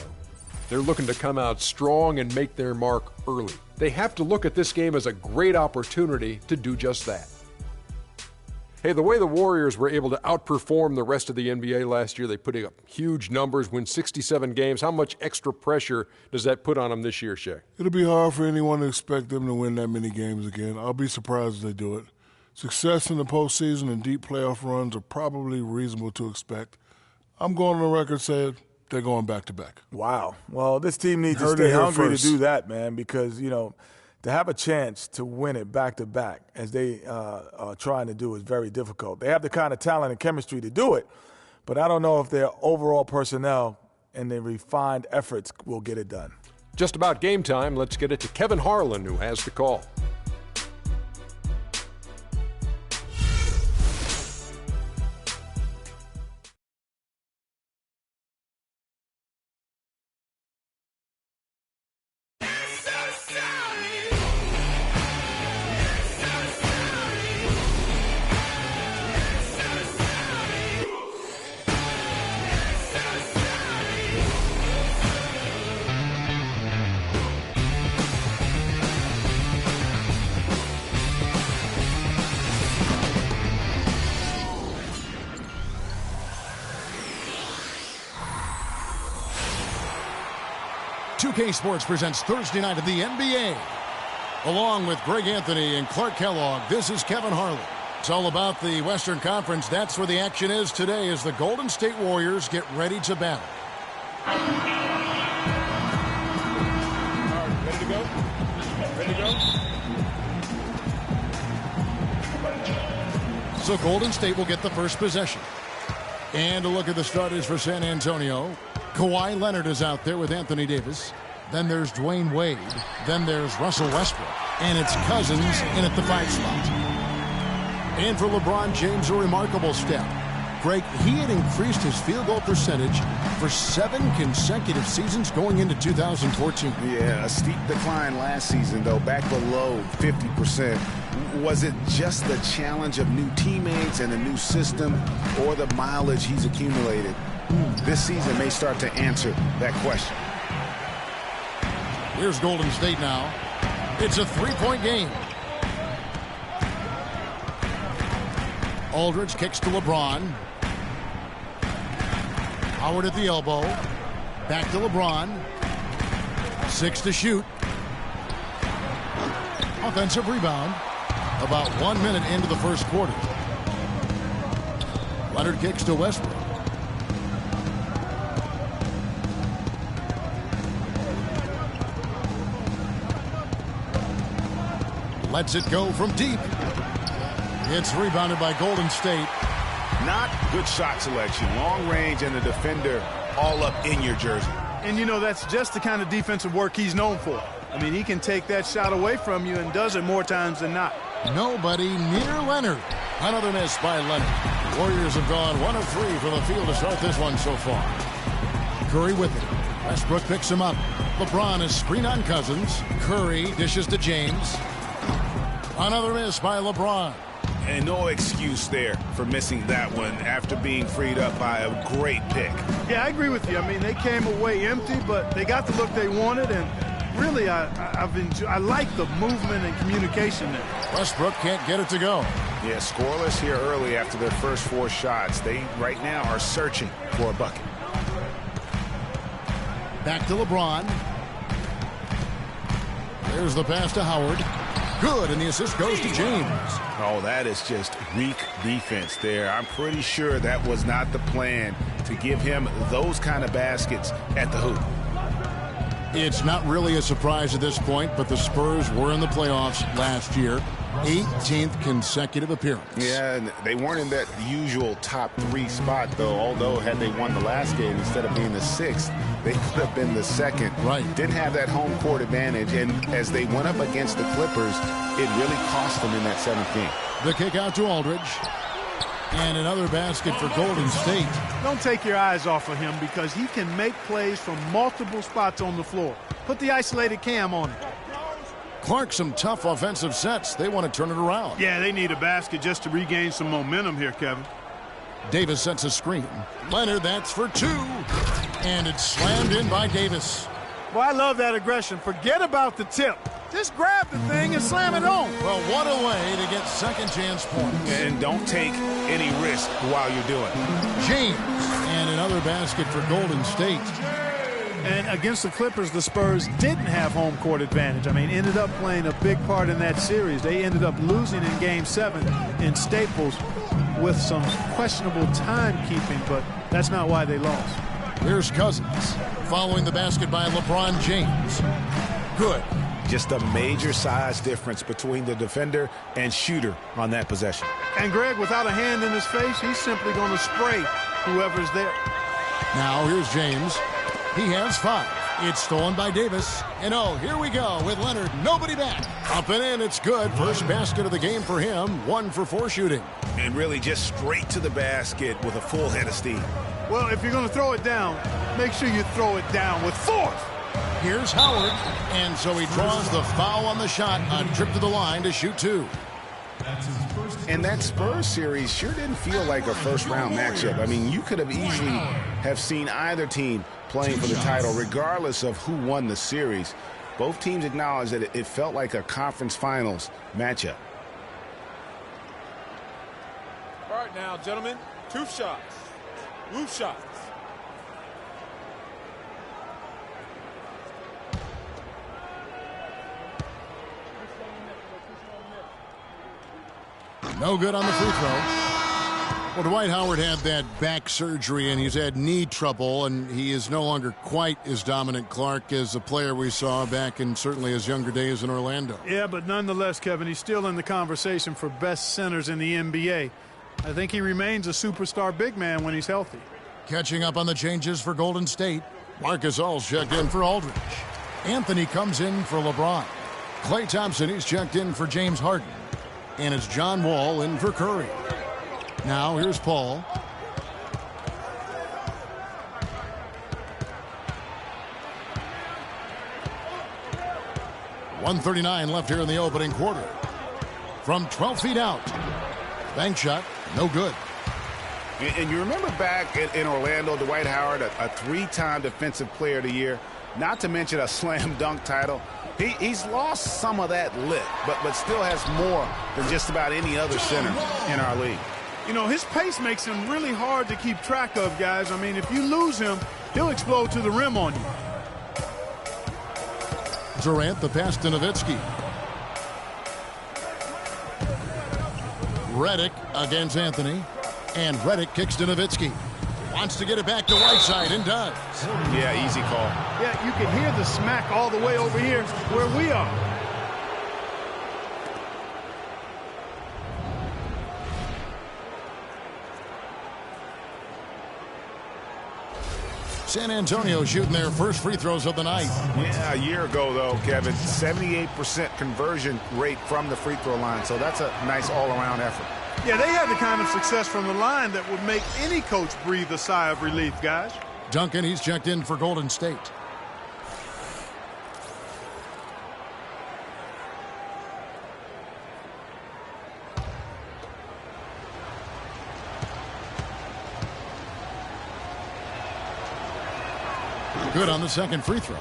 they're looking to come out strong and make their mark early. They have to look at this game as a great opportunity to do just that. Hey, the way the Warriors were able to outperform the rest of the NBA last year, they put up huge numbers, win 67 games. How much extra pressure does that put on them this year, Shaq? It'll be hard for anyone to expect them to win that many games again. I'll be surprised if they do it. Success in the postseason and deep playoff runs are probably reasonable to expect. I'm going on the record saying they're going back-to-back. Wow. Well, this team needs to stay hungry to do that, man, because, you know, to have a chance to win it back-to-back, as they are trying to do, is very difficult. They have the kind of talent and chemistry to do it, but I don't know if their overall personnel and their refined efforts will get it done. Just about game time. Let's get it to Kevin Harlan, who has the call. Sports presents Thursday night of the NBA. Along with Greg Anthony and Clark Kellogg, this is Kevin Harlan. It's all about the Western Conference. That's where the action is today as the Golden State Warriors get ready to battle. Ready to go? Ready to go? So Golden State will get the first possession. And a look at the starters for San Antonio. Kawhi Leonard is out there with Anthony Davis. Then there's Dwayne Wade. Then there's Russell Westbrook. And it's Cousins in at the 5 spot. And for LeBron James, a remarkable step. Greg, he had increased his field goal percentage for 7 consecutive seasons going into 2014. Yeah, a steep decline last season, though, back below 50%. Was it just the challenge of new teammates and a new system, or the mileage he's accumulated? This this season may start to answer that question. Here's Golden State now. It's a three-point game. Aldridge kicks to LeBron. Howard at the elbow. Back to LeBron. 6 to shoot. Offensive rebound. About 1 minute into the first quarter. Leonard kicks to Westbrook. Lets it go from deep. It's rebounded by Golden State. Not good shot selection. Long range and the defender all up in your jersey. And, you know, that's just the kind of defensive work he's known for. I mean, he can take that shot away from you and does it more times than not. Nobody near Leonard. Another miss by Leonard. Warriors have gone 1 of 3 from the field to start this one so far. Curry with it. Westbrook picks him up. LeBron is screen on Cousins. Curry dishes to James. Another miss by LeBron. And no excuse there for missing that one after being freed up by a great pick. Yeah, I agree with you. I mean, they came away empty, but they got the look they wanted, and really, I like the movement and communication there. Westbrook can't get it to go. Yeah, scoreless here early after their first 4 shots. They right now are searching for a bucket. Back to LeBron. There's the pass to Howard. Good, and the assist goes to James. Oh, that is just weak defense there. I'm pretty sure that was not the plan to give him those kind of baskets at the hoop. It's not really a surprise at this point, but the Spurs were in the playoffs last year. 18th consecutive appearance. Yeah, and they weren't in that usual top 3 spot, though. Although, had they won the last game, instead of being the 6th, they could have been the 2nd. Right. Didn't have that home court advantage, and as they went up against the Clippers, it really cost them in that 7th game. The kick out to Aldridge. And another basket for Golden State. Don't take your eyes off of him because he can make plays from multiple spots on the floor. Put the isolated cam on him. Clark, some tough offensive sets. They want to turn it around. Yeah, they need a basket just to regain some momentum here, Kevin. Davis sets a screen. Leonard, that's for 2. And it's slammed in by Davis. Well, I love that aggression. Forget about the tip. Just grab the thing and slam it home. Well, what a way to get second chance points. And don't take any risk while you're doing it. James. And another basket for Golden State. And against the Clippers, the Spurs didn't have home court advantage. I mean, ended up playing a big part in that series. They ended up losing in Game 7 in Staples with some questionable timekeeping, but that's not why they lost. Here's Cousins following the basket by LeBron James. Good. Just a major size difference between the defender and shooter on that possession. And Greg, without a hand in his face, he's simply going to spray whoever's there. Now here's James. He has 5. It's stolen by Davis. And oh, here we go with Leonard. Nobody back. Up and in. It's good. First basket of the game for him. 1 for 4 shooting. And really just straight to the basket with a full head of steam. Well, if you're going to throw it down, make sure you throw it down with force. Here's Howard. And so he draws the foul on the shot. A trip to the line to shoot 2. And that Spurs series sure didn't feel like a first-round matchup. I mean, you could have easily have seen either team playing for the title, regardless of who won the series. Both teams acknowledged that it felt like a conference finals matchup. All right, now, gentlemen, 2 shots. Roof shots. No good on the free throw. Well, Dwight Howard had that back surgery, and he's had knee trouble, and he is no longer quite as dominant, Clark, as the player we saw back in certainly his younger days in Orlando. Yeah, but nonetheless, Kevin, he's still in the conversation for best centers in the NBA. I think he remains a superstar big man when he's healthy. Catching up on the changes for Golden State. Marcus All's checked in for Aldridge. Anthony comes in for LeBron. Klay Thompson, he's checked in for James Harden. And it's John Wall in for Curry. Now here's Paul. .139 left here in the opening quarter. From 12 feet out. Bank shot, no good. And you remember back in Orlando, Dwight Howard, a 3-time Defensive Player of the Year, not to mention a slam dunk title. He's lost some of that lift, but still has more than just about any other center in our league. You know, his pace makes him really hard to keep track of, guys. I mean, if you lose him, he'll explode to the rim on you. Durant, the pass to Nowitzki. Redick against Anthony. And Redick kicks to Nowitzki. Wants to get it back to Whiteside and does. Yeah, easy call. Yeah, you can hear the smack all the way over here where we are. San Antonio shooting their first free throws of the night. Yeah, a year ago, though, Kevin, 78% conversion rate from the free throw line. So that's a nice all-around effort. Yeah, they had the kind of success from the line that would make any coach breathe a sigh of relief, guys. Duncan, he's checked in for Golden State. Good on the second free throw.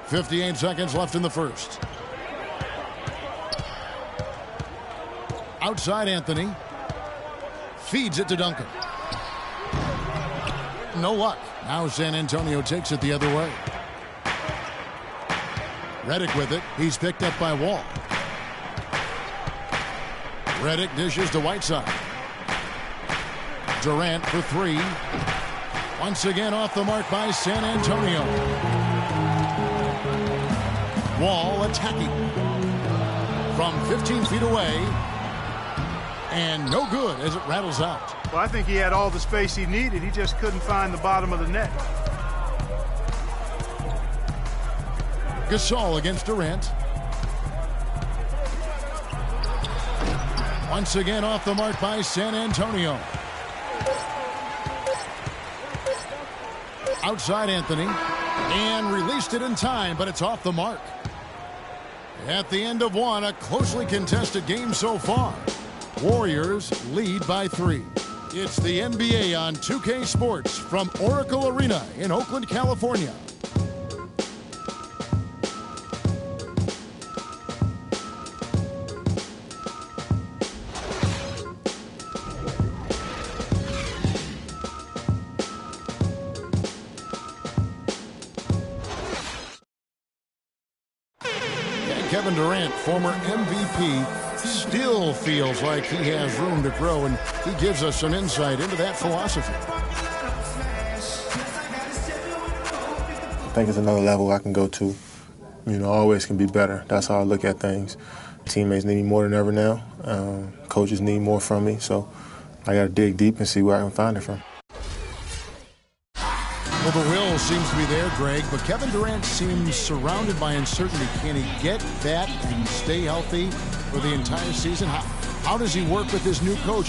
58 seconds left in the first. Outside Anthony. Feeds it to Duncan. No luck. Now San Antonio takes it the other way. Redick with it. He's picked up by Wall. Redick dishes to Whiteside. Durant for three. Once again off the mark by San Antonio. Wall attacking. From 15 feet away. And no good as it rattles out. Well, I think he had all the space he needed. He just couldn't find the bottom of the net. Gasol against Durant. Once again off the mark by San Antonio. Outside Anthony. And released it in time, but it's off the mark. At the end of one, a closely contested game so far. Warriors lead by 3. It's the NBA on 2K Sports from Oracle Arena in Oakland, California. Kevin Durant, former MVP, still feels like he has room to grow, and he gives us some insight into that philosophy. I think it's another level I can go to. You know, always can be better. That's how I look at things. Teammates need me more than ever now. Coaches need more from me, so I got to dig deep and see where I can find it from. Well, the will seems to be there, Greg, but Kevin Durant seems surrounded by uncertainty. Can he get that and stay healthy for the entire season? How does he work with his new coach?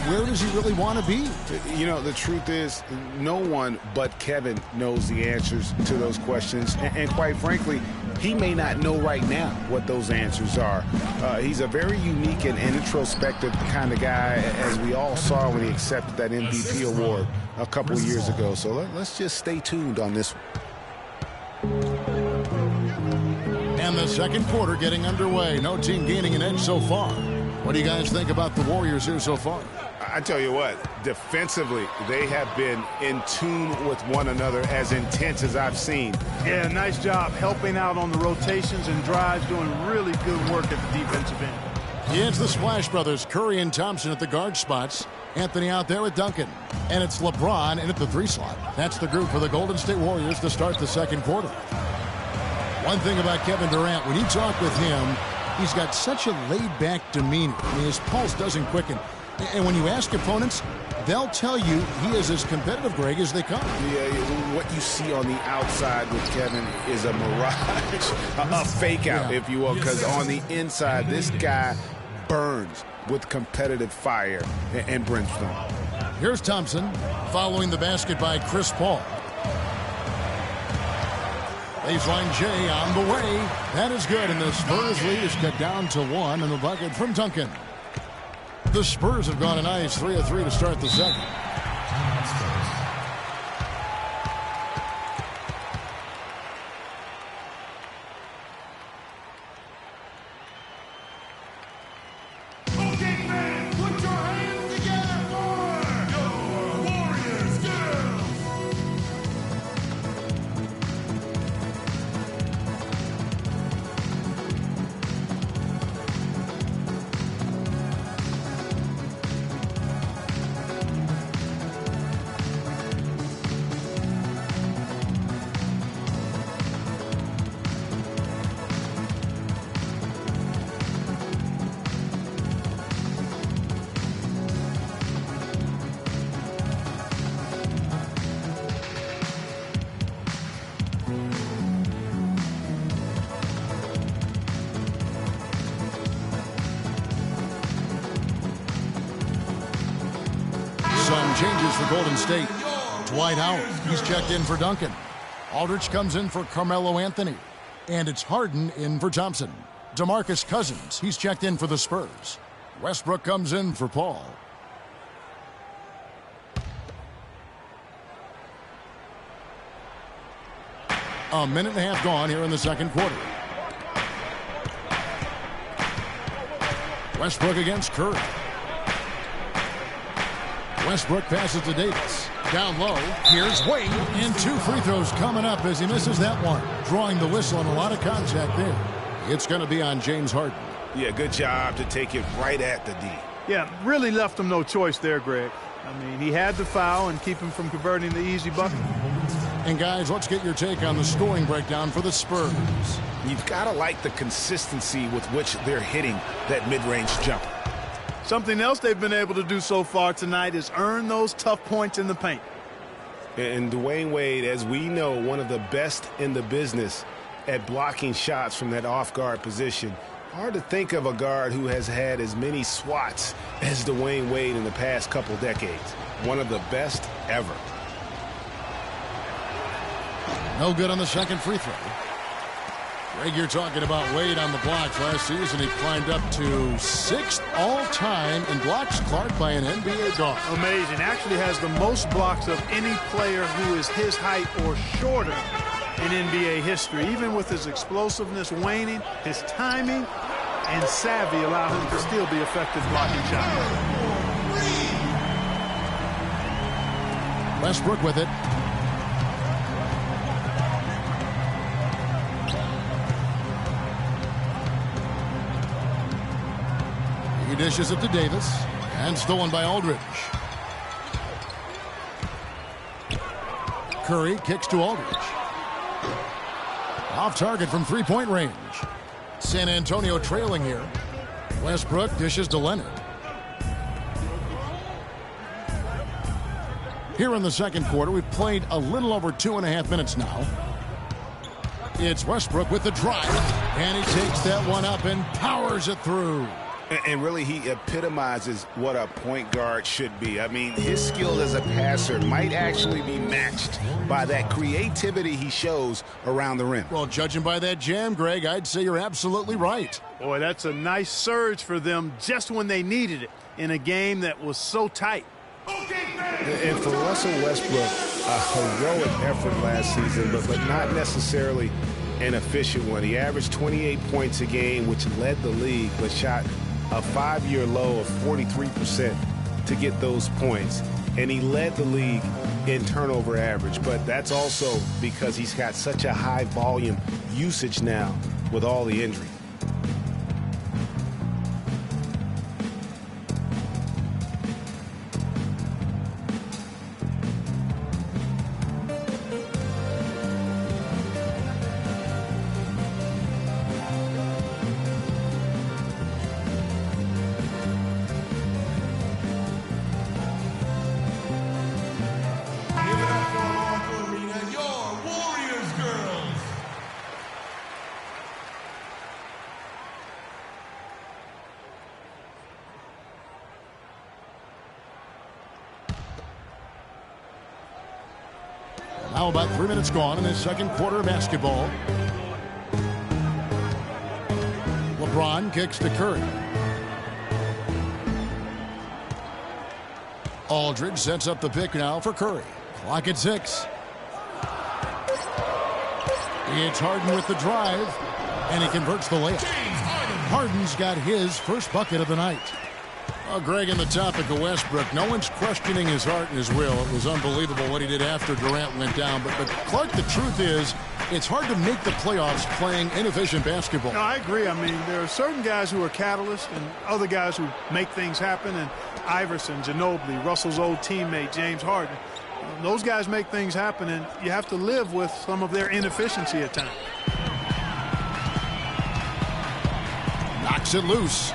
Where does he really want to be? You know, the truth is, no one but Kevin knows the answers to those questions. And quite frankly, he may not know right now what those answers are. He's a very unique and introspective kind of guy, as we all saw when he accepted that MVP award a couple years ago. So let's just stay tuned on this one. And the second quarter getting underway. No team gaining an edge so far. What do you guys think about the Warriors here so far? I tell you what, defensively, they have been in tune with one another, as intense as I've seen. Yeah, nice job helping out on the rotations and drives, doing really good work at the defensive end. It's the Splash Brothers, Curry and Thompson at the guard spots. Anthony out there with Duncan. And it's LeBron in at the 3 slot. That's the group for the Golden State Warriors to start the second quarter. One thing about Kevin Durant, when you talk with him, he's got such a laid-back demeanor. I mean, his pulse doesn't quicken. And when you ask opponents, they'll tell you he is as competitive, Greg, as they come. Yeah, what you see on the outside with Kevin is a mirage, a fake out, if you will, because on the inside, this guy burns with competitive fire and brimstone. Here's Thompson following the basket by Chris Paul. Baseline J on the way. That is good, and the Spurs lead is cut down to 1, and the bucket from Duncan. The Spurs have gone a nice 3 of 3 to start the second. Some changes for Golden State. Dwight Howard, he's checked in for Duncan. Aldridge comes in for Carmelo Anthony. And it's Harden in for Thompson. DeMarcus Cousins, he's checked in for the Spurs. Westbrook comes in for Paul. A minute and a half gone here in the second quarter. Westbrook against Curry. Westbrook passes to Davis. Down low. Here's Wade. And 2 free throws coming up as he misses that one. Drawing the whistle and a lot of contact there. It's going to be on James Harden. Yeah, good job to take it right at the D. Yeah, really left him no choice there, Greg. I mean, he had to foul and keep him from converting the easy bucket. And guys, let's get your take on the scoring breakdown for the Spurs. You've got to like the consistency with which they're hitting that mid-range jumper. Something else they've been able to do so far tonight is earn those tough points in the paint. And Dwayne Wade, as we know, one of the best in the business at blocking shots from that off-guard position. Hard to think of a guard who has had as many swats as Dwayne Wade in the past couple decades. One of the best ever. No good on the second free throw. Greg, you're talking about Wade on the blocks. Last season, he climbed up to 6th all-time in blocks clocked by an NBA guard. Amazing. Actually has the most blocks of any player who is his height or shorter in NBA history. Even with his explosiveness waning, his timing and savvy allow him to still be effective blocking shots. Westbrook with it. He dishes it to Davis, and stolen by Aldridge. Curry kicks to Aldridge. Off target from three-point range. San Antonio trailing here. Westbrook dishes to Leonard. Here in the second quarter, we've played a little over 2.5 minutes now. It's Westbrook with the drive, and he takes that one up and powers it through. And really, he epitomizes what a point guard should be. I mean, his skill as a passer might actually be matched by that creativity he shows around the rim. Well, judging by that jam, Greg, I'd say you're absolutely right. Boy, that's a nice surge for them just when they needed it in a game that was so tight. And for Russell Westbrook, a heroic effort last season, but not necessarily an efficient one. He averaged 28 points a game, which led the league, but shot a 5-year low of 43% to get those points. And he led the league in turnover average, but that's also because he's got such a high volume usage now with all the injury. Now about 3 minutes gone in the second quarter of basketball. LeBron kicks to Curry. Aldridge sets up the pick now for Curry. Clock at 6. It's Harden with the drive, and he converts the layup. Harden's got his first bucket of the night. Well, Greg, on the topic of Westbrook, no one's questioning his heart and his will. It was unbelievable what he did after Durant went down. But Clark, the truth is, it's hard to make the playoffs playing inefficient basketball. No, I agree. I mean, there are certain guys who are catalysts and other guys who make things happen. And Iverson, Ginobili, Russell's old teammate, James Harden. Those guys make things happen, and you have to live with some of their inefficiency at times. Knocks it loose.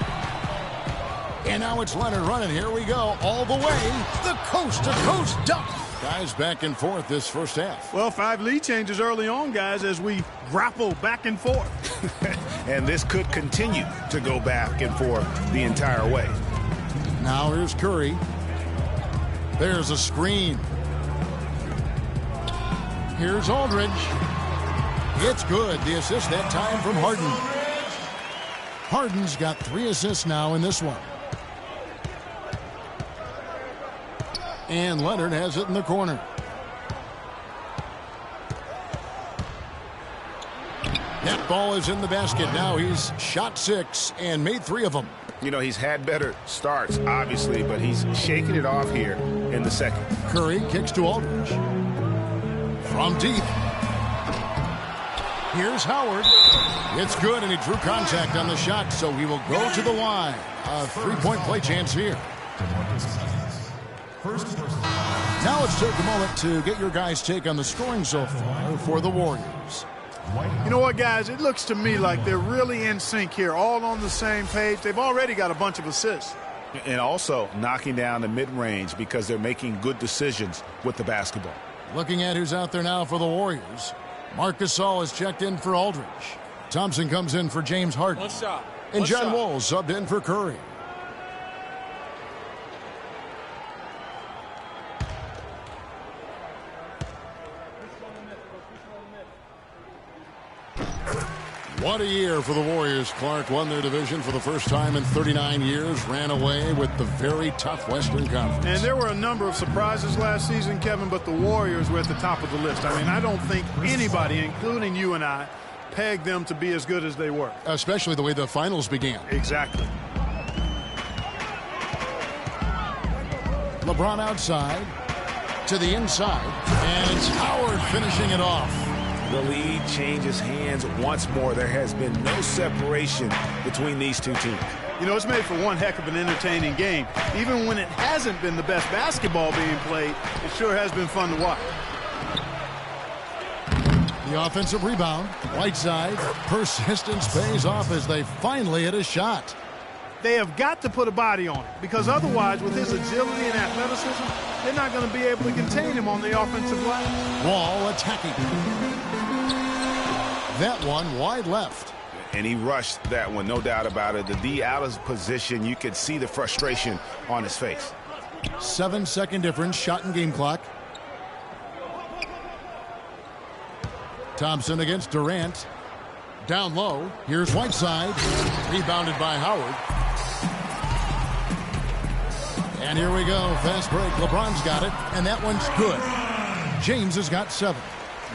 And now it's Leonard running. Here we go. All the way. The coast-to-coast dunk. Guys back and forth this first half. Well, 5 lead changes early on, guys, as we grapple back and forth. And this could continue to go back and forth the entire way. Now here's Curry. There's a screen. Here's Aldridge. It's good. The assist that time from Harden. Harden's got 3 assists now in this one. And Leonard has it in the corner. That ball is in the basket. Now he's shot 6 and made 3 of them. You know, he's had better starts, obviously, but he's shaking it off here in the second. Curry kicks to Aldridge. From deep. Here's Howard. It's good, and he drew contact on the shot, so he will go to the line. A 3-point play chance here. Now let's take a moment to get your guys' take on the scoring so far for the Warriors. You know what, guys? It looks to me like they're really in sync here, all on the same page. They've already got a bunch of assists. And also knocking down the mid-range because they're making good decisions with the basketball. Looking at who's out there now for the Warriors. Marc Gasol is checked in for Aldridge. Thompson comes in for James Harden. And John Wall subbed in for Curry. What a year for the Warriors. Clark won their division for the first time in 39 years, ran away with the very tough Western Conference. And there were a number of surprises last season, Kevin, but the Warriors were at the top of the list. I mean, I don't think anybody, including you and I, pegged them to be as good as they were. Especially the way the finals began. Exactly. LeBron outside to the inside, and it's Howard finishing it off. The lead changes hands once more. There has been no separation between these two teams. You know, it's made for one heck of an entertaining game. Even when it hasn't been the best basketball being played, it sure has been fun to watch. The offensive rebound. Whiteside. Persistence pays off as they finally hit a shot. They have got to put a body on it, because otherwise, with his agility and athleticism, they're not going to be able to contain him on the offensive line. Wall attacking. That one wide left. And he rushed that one, no doubt about it. The D out of position, you could see the frustration on his face. 7-second difference, shot and game clock. Thompson against Durant. Down low. Here's Whiteside. Rebounded by Howard. And here we go. Fast break. LeBron's got it. And that one's good. James has got 7.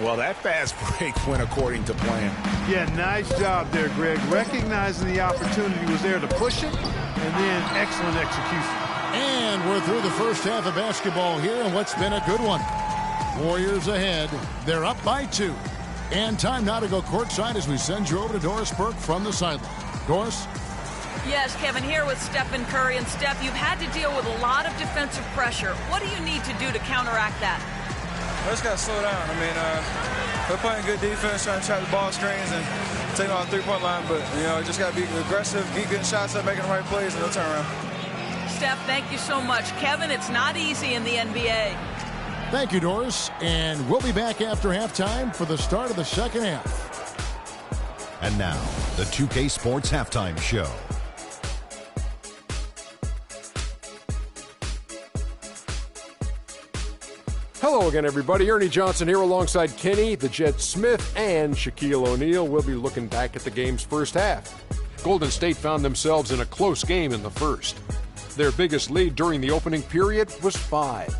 Well, that fast break went according to plan. Yeah, nice job there, Greg. Recognizing the opportunity was there to push it, and then excellent execution. And we're through the first half of basketball here, and what's been a good one. Warriors ahead. They're up by 2. And time now to go courtside as we send you over to Doris Burke from the sideline. Doris? Yes, Kevin, here with Stephen Curry. And Steph, you've had to deal with a lot of defensive pressure. What do you need to do to counteract that? I just got to slow down. I mean, we're playing good defense, trying to trap the ball screens and take on the 3-point line. But, you know, just got to be aggressive, keep getting shots up, making the right plays, and they'll turn around. Steph, thank you so much. Kevin, it's not easy in the NBA. Thank you, Doris. And we'll be back after halftime for the start of the second half. And now, the 2K Sports Halftime Show. Hello again, everybody. Ernie Johnson here alongside Kenny, the Jet Smith, and Shaquille O'Neal. We'll be looking back at the game's first half. Golden State found themselves in a close game in the first. Their biggest lead during the opening period was 5.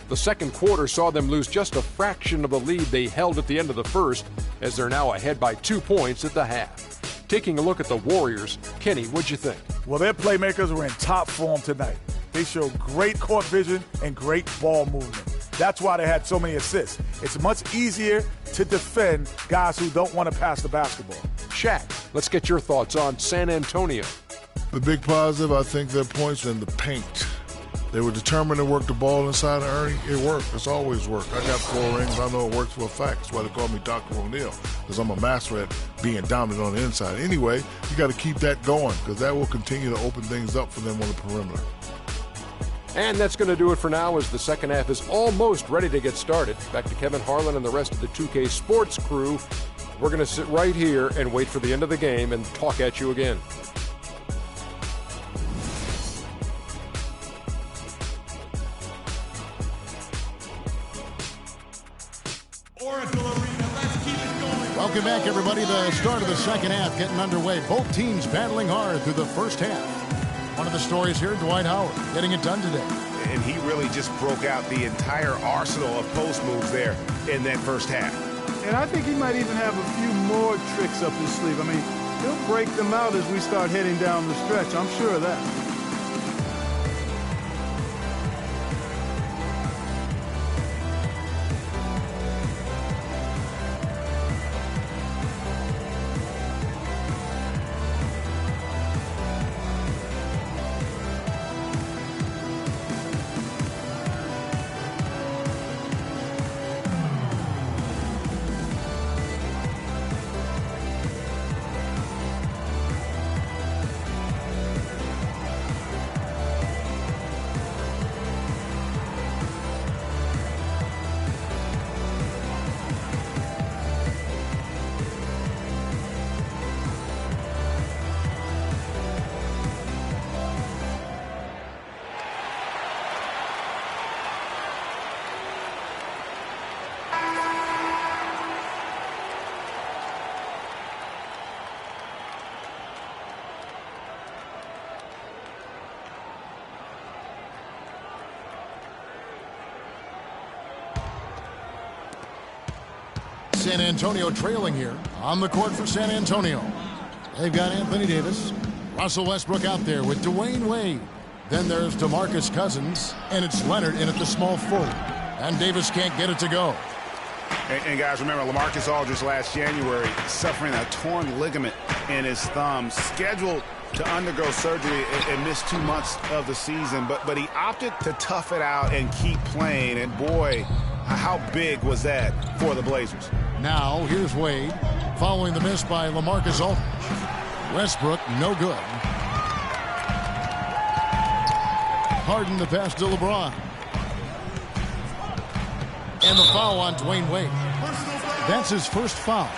The second quarter saw them lose just a fraction of the lead they held at the end of the first, as they're now ahead by 2 points at the half. Taking a look at the Warriors, Kenny, what'd you think? Well, their playmakers were in top form tonight. They showed great court vision and great ball movement. That's why they had so many assists. It's much easier to defend guys who don't want to pass the basketball. Shaq, let's get your thoughts on San Antonio. The big positive, I think, their points in the paint. They were determined to work the ball inside of Ernie. It worked. It's always worked. I got 4 rings. I know it works for a fact. That's why they call me Dr. O'Neal, because I'm a master at being dominant on the inside. Anyway, you got to keep that going, because that will continue to open things up for them on the perimeter. And that's going to do it for now, as the second half is almost ready to get started. Back to Kevin Harlan and the rest of the 2K Sports crew. We're going to sit right here and wait for the end of the game and talk at you again. Welcome back, everybody. The start of the second half getting underway. Both teams battling hard through the first half. One of the stories here, Dwight Howard getting it done today. And he really just broke out the entire arsenal of post moves there in that first half. And I think he might even have a few more tricks up his sleeve. I mean, he'll break them out as we start heading down the stretch. I'm sure of that. San Antonio trailing here on the court for San Antonio. They've got Anthony Davis, Russell Westbrook out there with Dwayne Wade. Then there's DeMarcus Cousins, and it's Leonard in at the small forward. And Davis can't get it to go. And guys, remember, LaMarcus Aldridge last January suffering a torn ligament in his thumb, scheduled to undergo surgery and miss 2 months of the season. But he opted to tough it out and keep playing. And boy, how big was that for the Blazers? Now, here's Wade, following the miss by LaMarcus Aldridge. Westbrook, no good. Harden the pass to LeBron. And the foul on Dwayne Wade. That's his first foul.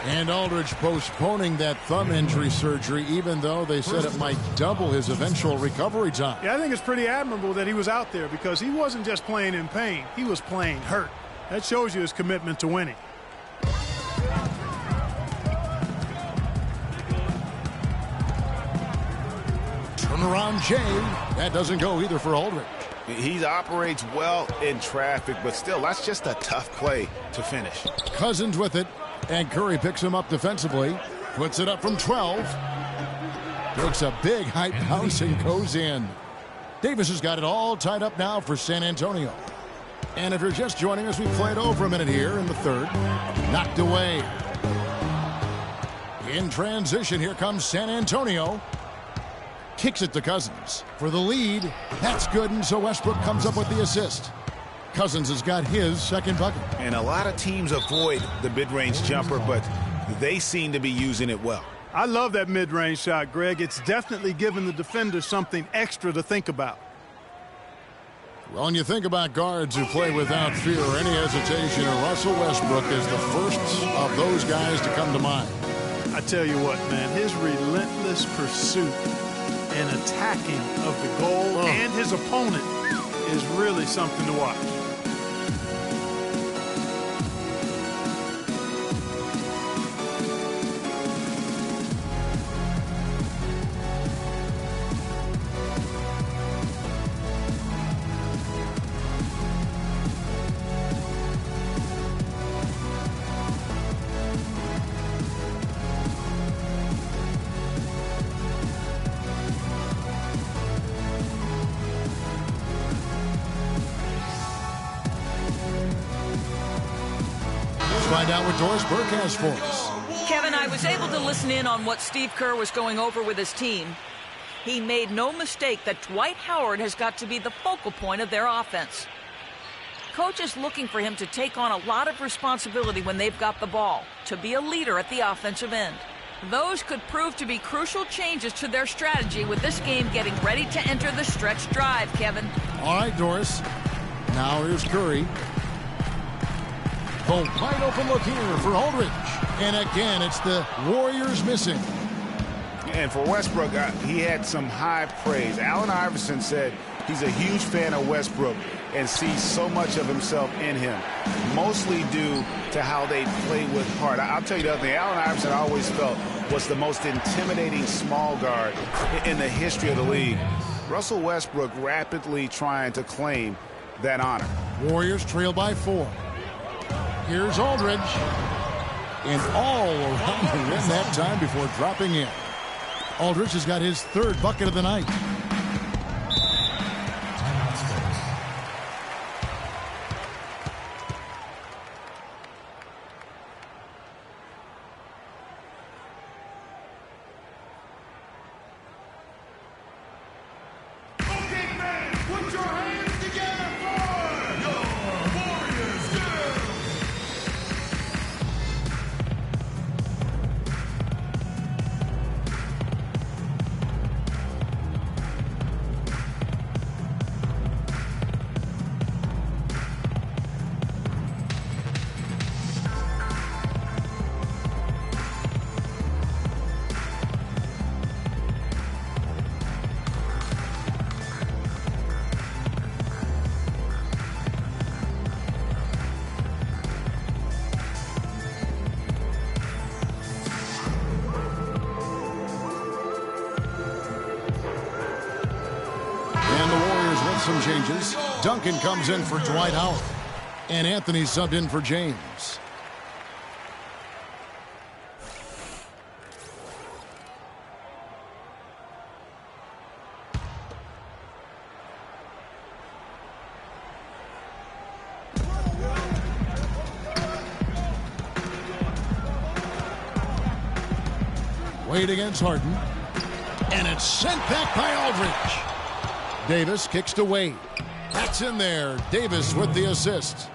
And Aldridge postponing that thumb injury surgery, even though they said it might double his eventual recovery time. Yeah, I think it's pretty admirable that he was out there, because he wasn't just playing in pain. He was playing hurt. That shows you his commitment to winning. Turnaround Jay. That doesn't go either for Aldridge. He operates well in traffic, but still, that's just a tough play to finish. Cousins with it, and Curry picks him up defensively. Puts it up from 12. Takes a big high bounce and goes in. Davis has got it all tied up now for San Antonio. And if you're just joining us, we played over a minute here in the third. Knocked away. In transition, here comes San Antonio. Kicks it to Cousins for the lead. That's good, and so Westbrook comes up with the assist. Cousins has got his second bucket. And a lot of teams avoid the mid-range jumper, but they seem to be using it well. I love that mid-range shot, Greg. It's definitely given the defender something extra to think about. Well, when you think about guards who play without fear or any hesitation, Russell Westbrook is the first of those guys to come to mind. I tell you what, man, his relentless pursuit and attacking of the goal and his opponent is really something to watch. Let's find out what Doris Burke has for us. Kevin, I was able to listen in on what Steve Kerr was going over with his team. He made no mistake that Dwight Howard has got to be the focal point of their offense. Coach is looking for him to take on a lot of responsibility when they've got the ball, to be a leader at the offensive end. Those could prove to be crucial changes to their strategy with this game getting ready to enter the stretch drive, Kevin. All right, Doris. Now here's Curry. The wide open look here for Aldridge. And again, it's the Warriors missing. And for Westbrook, he had some high praise. Allen Iverson said he's a huge fan of Westbrook and sees so much of himself in him, mostly due to how they play with heart. I'll tell you the other thing, Allen Iverson I always felt was the most intimidating small guard in the history of the league. Russell Westbrook rapidly trying to claim that honor. Warriors trail by 4. Here's Aldridge. And all around the rim that time before dropping in. Aldridge has got his 3rd bucket of the night. Some changes. Duncan comes in for Dwight Howard. And Anthony subbed in for James. Wade against Harden. And it's sent back by Aldridge. Davis kicks to Wade. That's in there. Davis with the assist.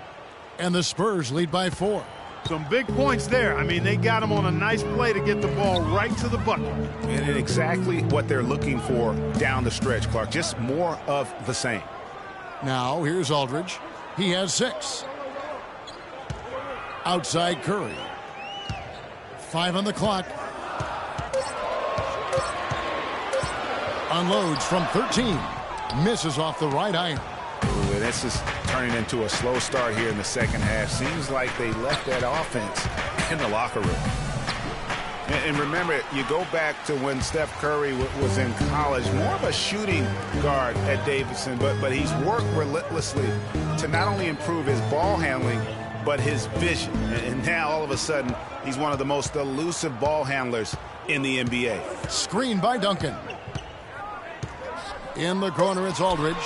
And the Spurs lead by 4. Some big points there. I mean, they got him on a nice play to get the ball right to the bucket. And exactly what they're looking for down the stretch, Clark. Just more of the same. Now, here's Aldridge. He has 6. Outside Curry. 5 on the clock. Unloads from 13. Misses off the right iron. Ooh, this is turning into a slow start here in the second half. Seems like they left that offense in the locker room. And remember, you go back to when Steph Curry was in college, more of a shooting guard at Davidson, but he's worked relentlessly to not only improve his ball handling, but his vision. And now, all of a sudden, he's one of the most elusive ball handlers in the NBA. Screen by Duncan. In the corner, it's Aldridge.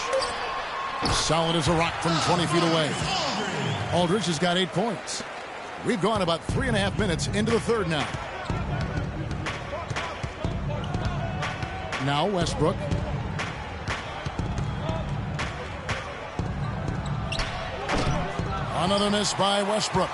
Solid as a rock from 20 feet away. Aldridge has got 8 points. We've gone about 3.5 minutes into the third now. Now Westbrook. Another miss by Westbrook.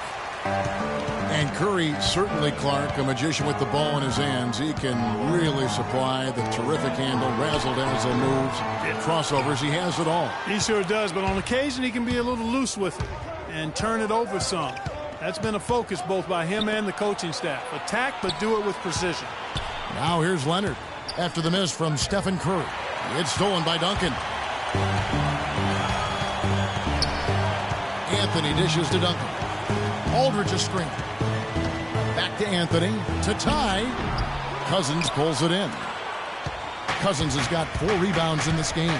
And Curry, certainly, Clark, a magician with the ball in his hands. He can really supply the terrific handle, razzle-dazzle moves, crossovers. He has it all. He sure does, but on occasion he can be a little loose with it and turn it over some. That's been a focus both by him and the coaching staff. Attack, but do it with precision. Now here's Leonard after the miss from Stephen Curry. It's stolen by Duncan. Anthony dishes to Duncan. Aldridge a screen. Back to Anthony to tie. Cousins pulls it in. Cousins has got 4 rebounds in this game.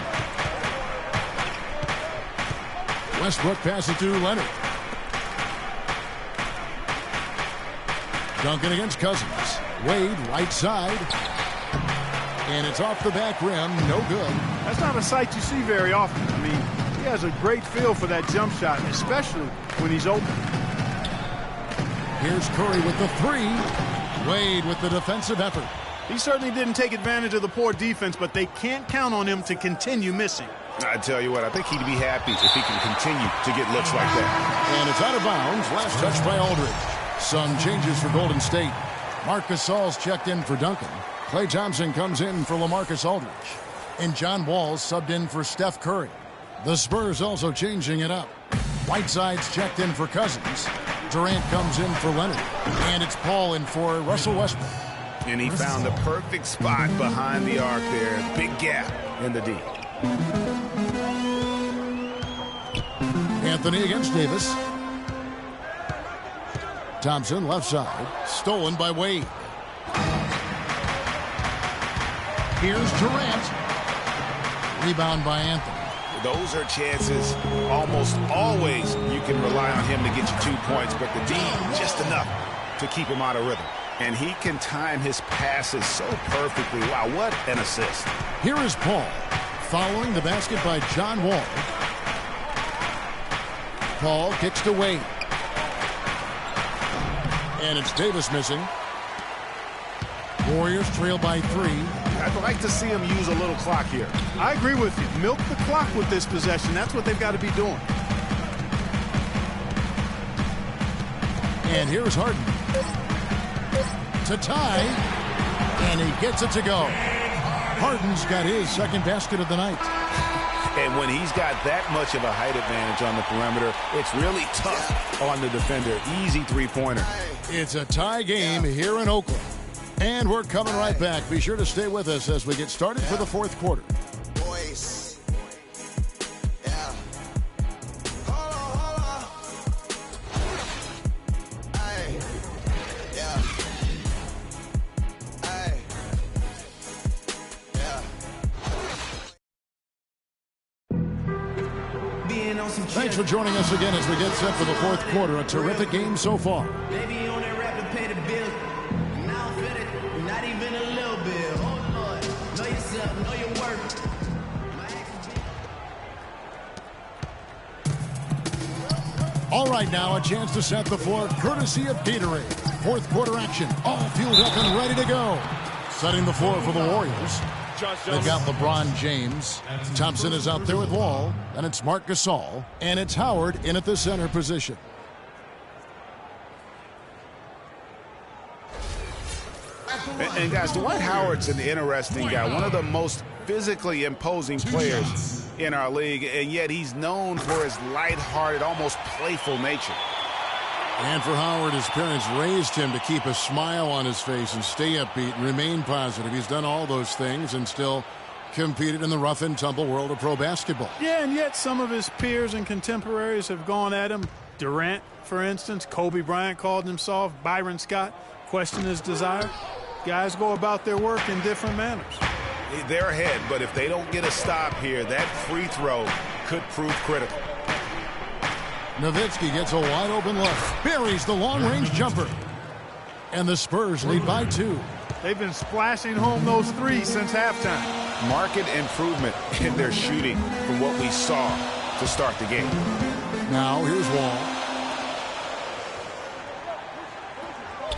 Westbrook passes to Leonard. Duncan against Cousins. Wade right side. And it's off the back rim. No good. That's not a sight you see very often. I mean, he has a great feel for that jump shot, especially when he's open. Here's Curry with the three. Wade with the defensive effort. He certainly didn't take advantage of the poor defense, but they can't count on him to continue missing. I tell you what, I think he'd be happy if he can continue to get looks like that. And it's out of bounds. Last touch by Aldridge. Some changes for Golden State. Marcus Gasol's checked in for Duncan. Klay Thompson comes in for LaMarcus Aldridge. And John Wall's subbed in for Steph Curry. The Spurs also changing it up. Whiteside's checked in for Cousins. Durant comes in for Leonard. And it's Paul in for Russell Westbrook. And he found the perfect spot behind the arc there. Big gap in the D. Anthony against Davis. Thompson left side. Stolen by Wade. Here's Durant. Rebound by Anthony. Those are chances almost always you can rely on him to get you 2 points, but the D just enough to keep him out of rhythm. And he can time his passes so perfectly. Wow, what an assist. Here is Paul following the basket by John Wall. Paul kicks to Wade. And it's Davis missing. Warriors trail by 3. I'd like to see him use a little clock here. I agree with you. Milk the clock with this possession. That's what they've got to be doing. And here's Harden. To tie. And he gets it to go. Harden's got his second basket of the night. And when he's got that much of a height advantage on the perimeter, it's really tough on the defender. Easy three-pointer. It's a tie game here in Oakland. And we're coming right back. Be sure to stay with us as we get started for the fourth quarter. Boys. Yeah. Hold on. Hey. Yeah. Hey. Yeah. Thanks for joining us again as we get set for the fourth quarter. A terrific game so far. Baby on that rap to pay the bill. Now fit it, not even a little bit. Oh Lord, know yourself, know your worth. All right, now a chance to set the floor courtesy of Gatorade. Fourth quarter action, all fueled up and ready to go. Setting the floor for the Warriors. They've got LeBron James. Thompson is out there with Wall. And it's Marc Gasol. And it's Howard in at the center position. And guys, Dwight Howard's an interesting guy. One of the most physically imposing players in our league. And yet he's known for his lighthearted, almost playful nature. And for Howard, his parents raised him to keep a smile on his face and stay upbeat and remain positive. He's done all those things and still competed in the rough and tumble world of pro basketball. Yeah, and yet some of his peers and contemporaries have gone at him. Durant, for instance, Kobe Bryant called him soft. Byron Scott questioned his desire. Guys go about their work in different manners. They're ahead, but if they don't get a stop here, that free throw could prove critical. Nowitzki gets a wide open look. Buries the long-range jumper. And the Spurs lead by 2. They've been splashing home those threes since halftime. Marked improvement in their shooting from what we saw to start the game. Now here's Wall.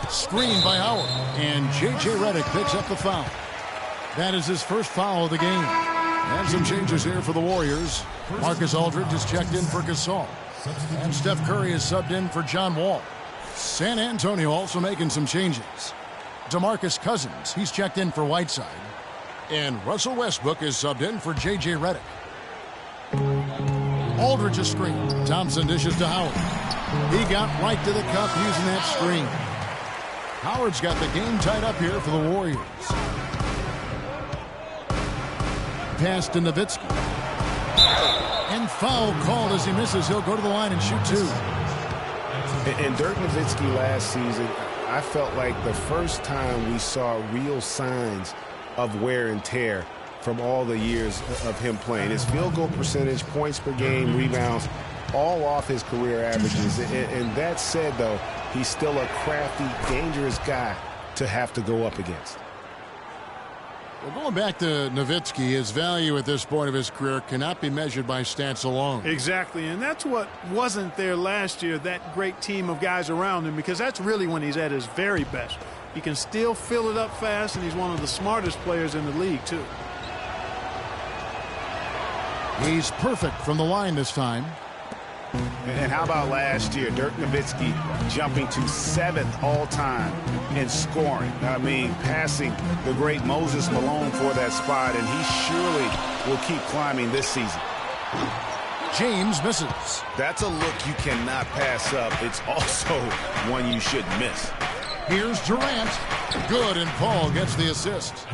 Screen by Howard. And J.J. Redick picks up the foul. That is his first foul of the game. And some changes here for the Warriors. Marcus Aldridge is checked in for Gasol. And Steph Curry is subbed in for John Wall. San Antonio also making some changes. DeMarcus Cousins, he's checked in for Whiteside. And Russell Westbrook is subbed in for J.J. Redick. Aldridge a screen. Thompson dishes to Howard. He got right to the cup using that screen. Howard's got the game tied up here for the Warriors. Pass to Nowitzki. And foul called as he misses. He'll go to the line and shoot 2. And Dirk Nowitzki last season, I felt like the first time we saw real signs of wear and tear from all the years of him playing. His field goal percentage, points per game, rebounds, all off his career averages. And that said, though, he's still a crafty, dangerous guy to have to go up against. Well, going back to Nowitzki, his value at this point of his career cannot be measured by stats alone. Exactly, and that's what wasn't there last year, that great team of guys around him, because that's really when he's at his very best. He can still fill it up fast, and he's one of the smartest players in the league, too. He's perfect from the line this time. And how about last year, Dirk Nowitzki jumping to 7th all-time in scoring. I mean, passing the great Moses Malone for that spot, and he surely will keep climbing this season. James misses. That's a look you cannot pass up. It's also one you shouldn't miss. Here's Durant. Good, and Paul gets the assist.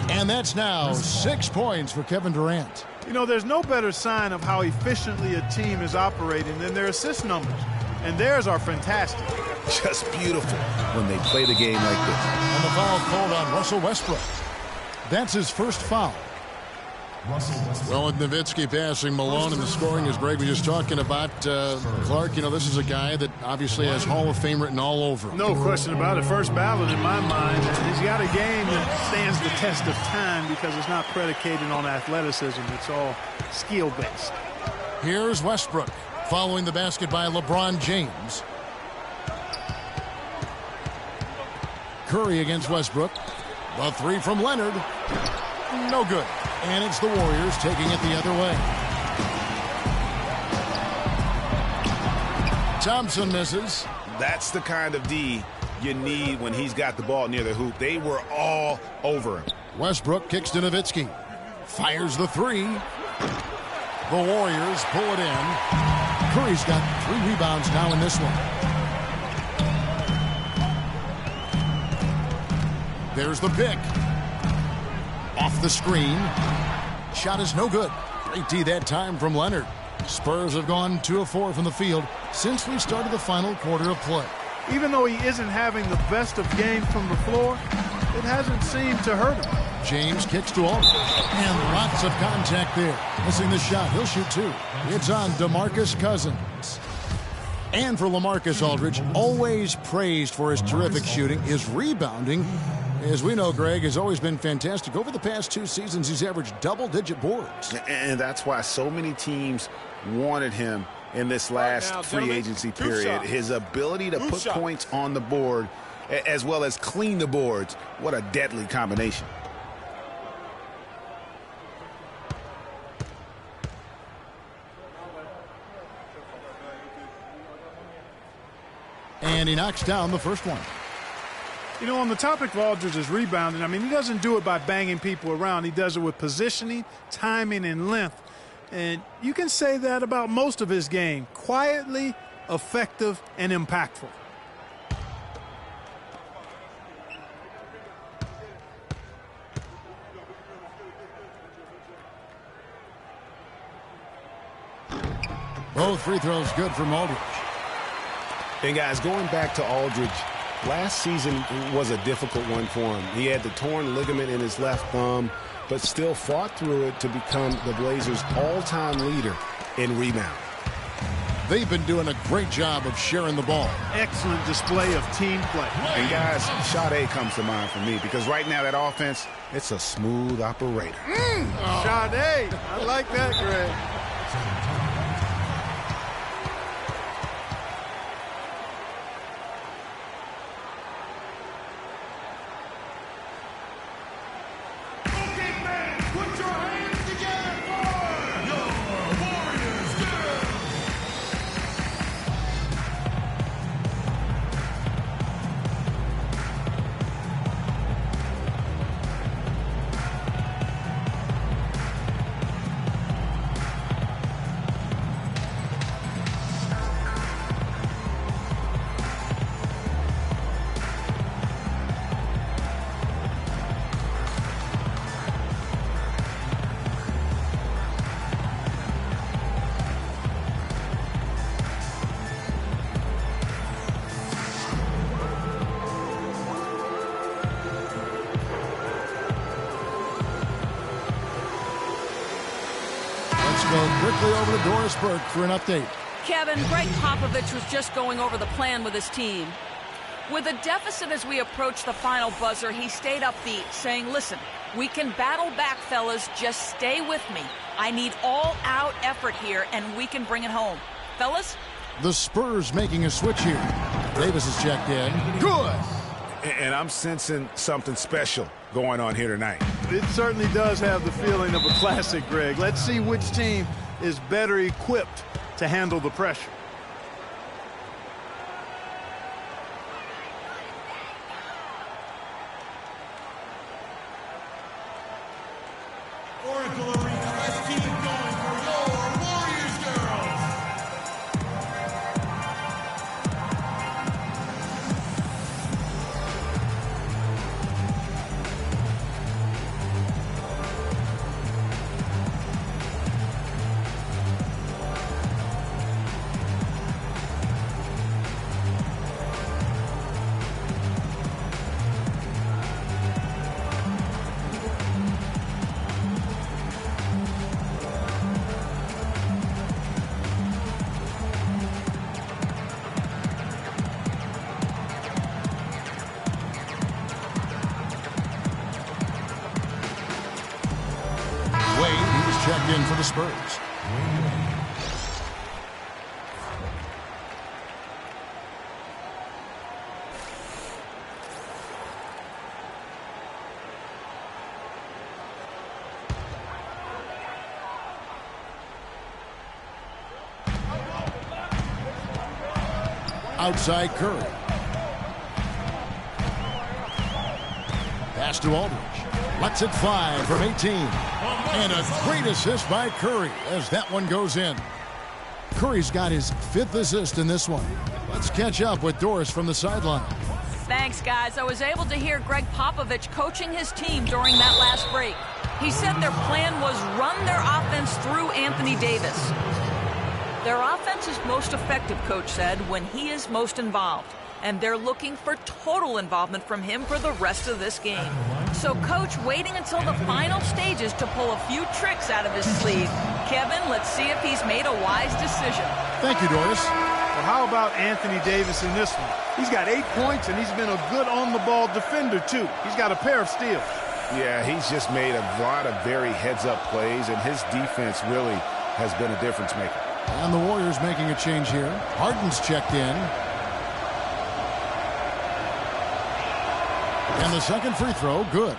And that's now 6 points for Kevin Durant. You know, there's no better sign of how efficiently a team is operating than their assist numbers. And theirs are fantastic. Just beautiful when they play the game like this. And the foul called on Russell Westbrook. That's his first foul. Well, with Nowitzki passing Malone and the scoring, as Greg was just talking about, Clark, you know, this is a guy that obviously has Hall of Fame written all over him. No question about it. First ballot in my mind. He's got a game that stands the test of time because it's not predicated on athleticism. It's all skill-based. Here's Westbrook following the basket by LeBron James. Curry against Westbrook. The three from Leonard. No good. And it's the Warriors taking it the other way. Thompson misses. That's the kind of D you need when he's got the ball near the hoop. They were all over him. Westbrook kicks to Nowitzki. Fires the three. The Warriors pull it in. Curry's got 3 rebounds now in this one. There's the pick. Off the screen. Shot is no good. Great D that time from Leonard. Spurs have gone 2 of 4 from the field since we started the final quarter of play. Even though he isn't having the best of games from the floor, it hasn't seemed to hurt him. James kicks to Aldridge. And lots of contact there. Missing the shot. He'll shoot 2. It's on DeMarcus Cousins. And for LaMarcus Aldridge, always praised for his terrific shooting, his rebounding, as we know, Greg, has always been fantastic. Over the past 2 seasons, he's averaged double-digit boards. And that's why so many teams wanted him in this last free agency period. His ability to put points on the board as well as clean the boards. What a deadly combination. And he knocks down the first one. You know, on the topic of Aldridge's rebounding, I mean, he doesn't do it by banging people around. He does it with positioning, timing, and length. And you can say that about most of his game. Quietly, effective, and impactful. Both free throws good from Aldridge. And guys, going back to Aldridge, last season was a difficult one for him. He had the torn ligament in his left thumb, but still fought through it to become the Blazers' all-time leader in rebound. They've been doing a great job of sharing the ball. Excellent display of team play. And guys, Sade comes to mind for me because right now that offense, it's a smooth operator. Sade, I like that, Greg. Quickly over to Doris Burke for an update. Kevin, Greg Popovich was just going over the plan with his team. With a deficit as we approach the final buzzer, he stayed upbeat, saying, listen, We can battle back, fellas. Just stay with me. I need all-out effort here, and we can bring it home. Fellas? The Spurs making a switch here. Davis is checked in. Good! And I'm sensing something special going on here tonight. It certainly does have the feeling of a classic, Greg. Let's see which team is better equipped to handle the pressure. Oracle Arena, let's keep going for your Warriors girls. Checked in for the Spurs. Outside Curry. Pass to Aldridge. Lets it fly from 18. And a great assist by Curry as that one goes in. Curry's got his 5th assist in this one. Let's catch up with Doris from the sideline. Thanks, guys. I was able to hear Greg Popovich coaching his team during that last break. He said their plan was run their offense through Anthony Davis. Their offense is most effective, Coach said, when he is most involved. And they're looking for total involvement from him for the rest of this game. So, Coach, waiting until the final stages to pull a few tricks out of his sleeve. Kevin, let's see if he's made a wise decision. Thank you, Doris. Well, how about Anthony Davis in this one? He's got 8 points, and he's been a good on-the-ball defender, too. He's got a pair of steals. Yeah, he's just made a lot of very heads-up plays, and his defense really has been a difference maker. And the Warriors making a change here. Harden's checked in. And the second free throw, good.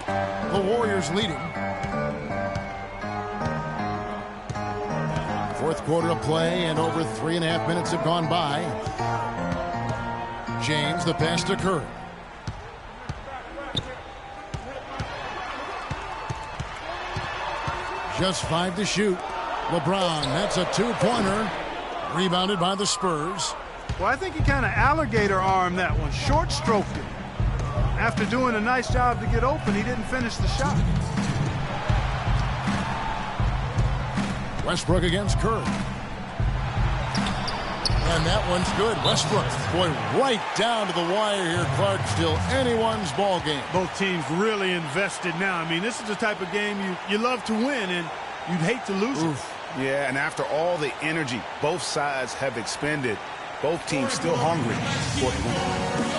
The Warriors leading. 4th quarter of play, and over 3.5 minutes have gone by. James, the pass to Curry. Just 5 to shoot. LeBron, that's a 2-pointer. Rebounded by the Spurs. Well, I think he kind of alligator-armed that one, short-stroked it. After doing a nice job to get open, he didn't finish the shot. Westbrook against Curry. And that one's good. Westbrook, boy, right down to the wire here, Clark. Still anyone's ball game. Both teams really invested now. I mean, this is the type of game you love to win, and you'd hate to lose it. Yeah, and after all the energy both sides have expended, both teams still hungry for the win.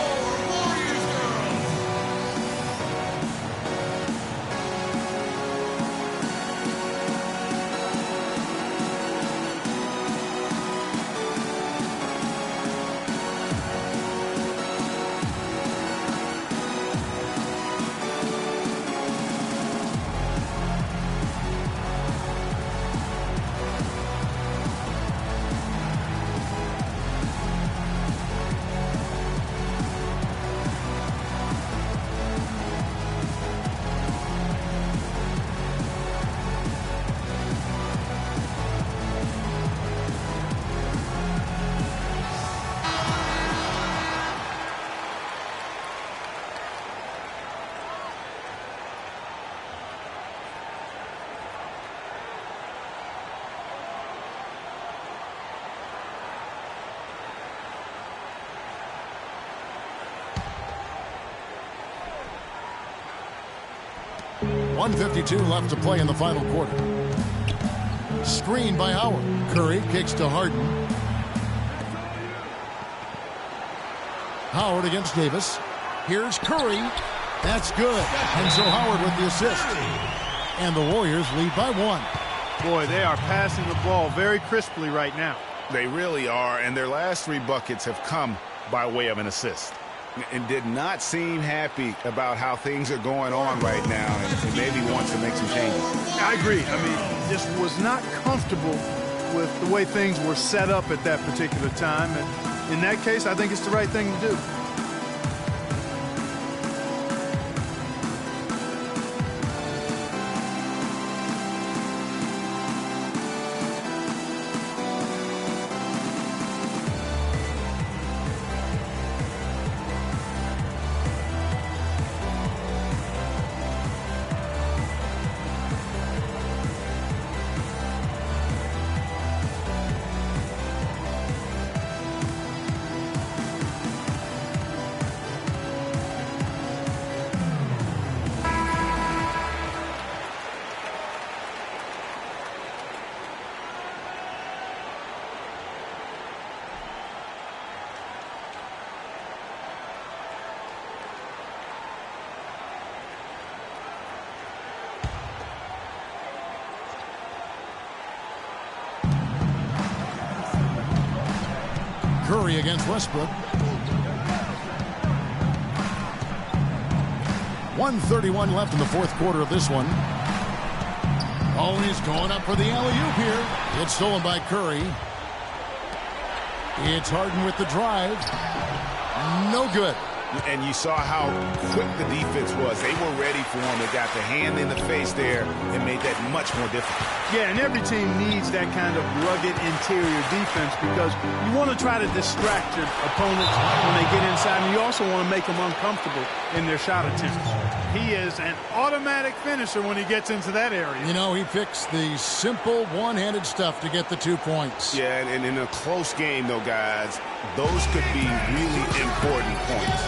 1:52 left to play in the final quarter. Screen by Howard. Curry kicks to Harden. Howard against Davis. Here's Curry. That's good. And so Howard with the assist. And the Warriors lead by 1. Boy, they are passing the ball very crisply right now. They really are, and their last 3 buckets have come by way of an assist. And did not seem happy about how things are going on right now, and maybe wants to make some changes. I agree. I mean, just was not comfortable with the way things were set up at that particular time. And in that case, I think it's the right thing to do. Curry against Westbrook. 1:31 left in the fourth quarter of this one. Oh, he's going up for the alley-oop here. It's stolen by Curry. It's Harden with the drive. No good. And you saw how quick the defense was. They were ready for him. They got the hand in the face there and made that much more difficult. Yeah, and every team needs that kind of rugged interior defense because you want to try to distract your opponents when they get inside, and you also want to make them uncomfortable in their shot attempts. He is an automatic finisher when he gets into that area. You know, he picks the simple one-handed stuff to get the 2 points. Yeah, and in a close game, though, guys, those could be really important points.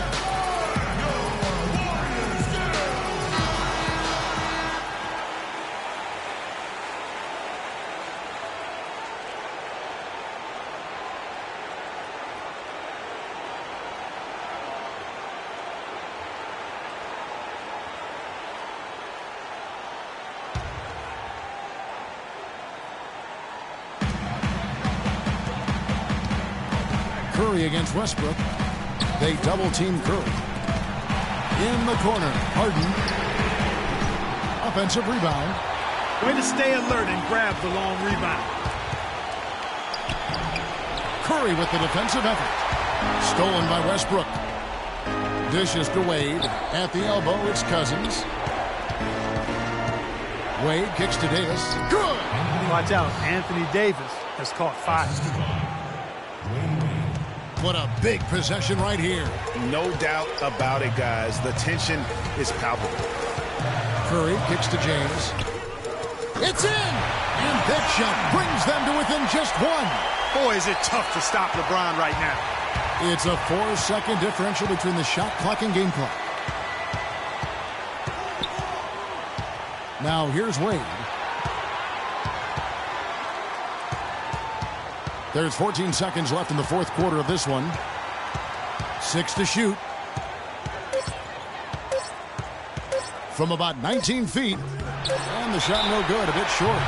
Curry against Westbrook. They double-team Curry. In the corner, Harden. Offensive rebound. Way to stay alert and grab the long rebound. Curry with the defensive effort. Stolen by Westbrook. Dishes to Wade. At the elbow, it's Cousins. Wade kicks to Davis. Good! Watch out, Anthony Davis has caught 5. What a big possession right here. No doubt about it, guys. The tension is palpable. Curry kicks to James. It's in! And that shot brings them to within just 1. Boy, is it tough to stop LeBron right now. It's a 4-second differential between the shot clock and game clock. Now here's Wade. There's 14 seconds left in the fourth quarter of this one. 6 to shoot. From about 19 feet. And the shot no good, a bit short.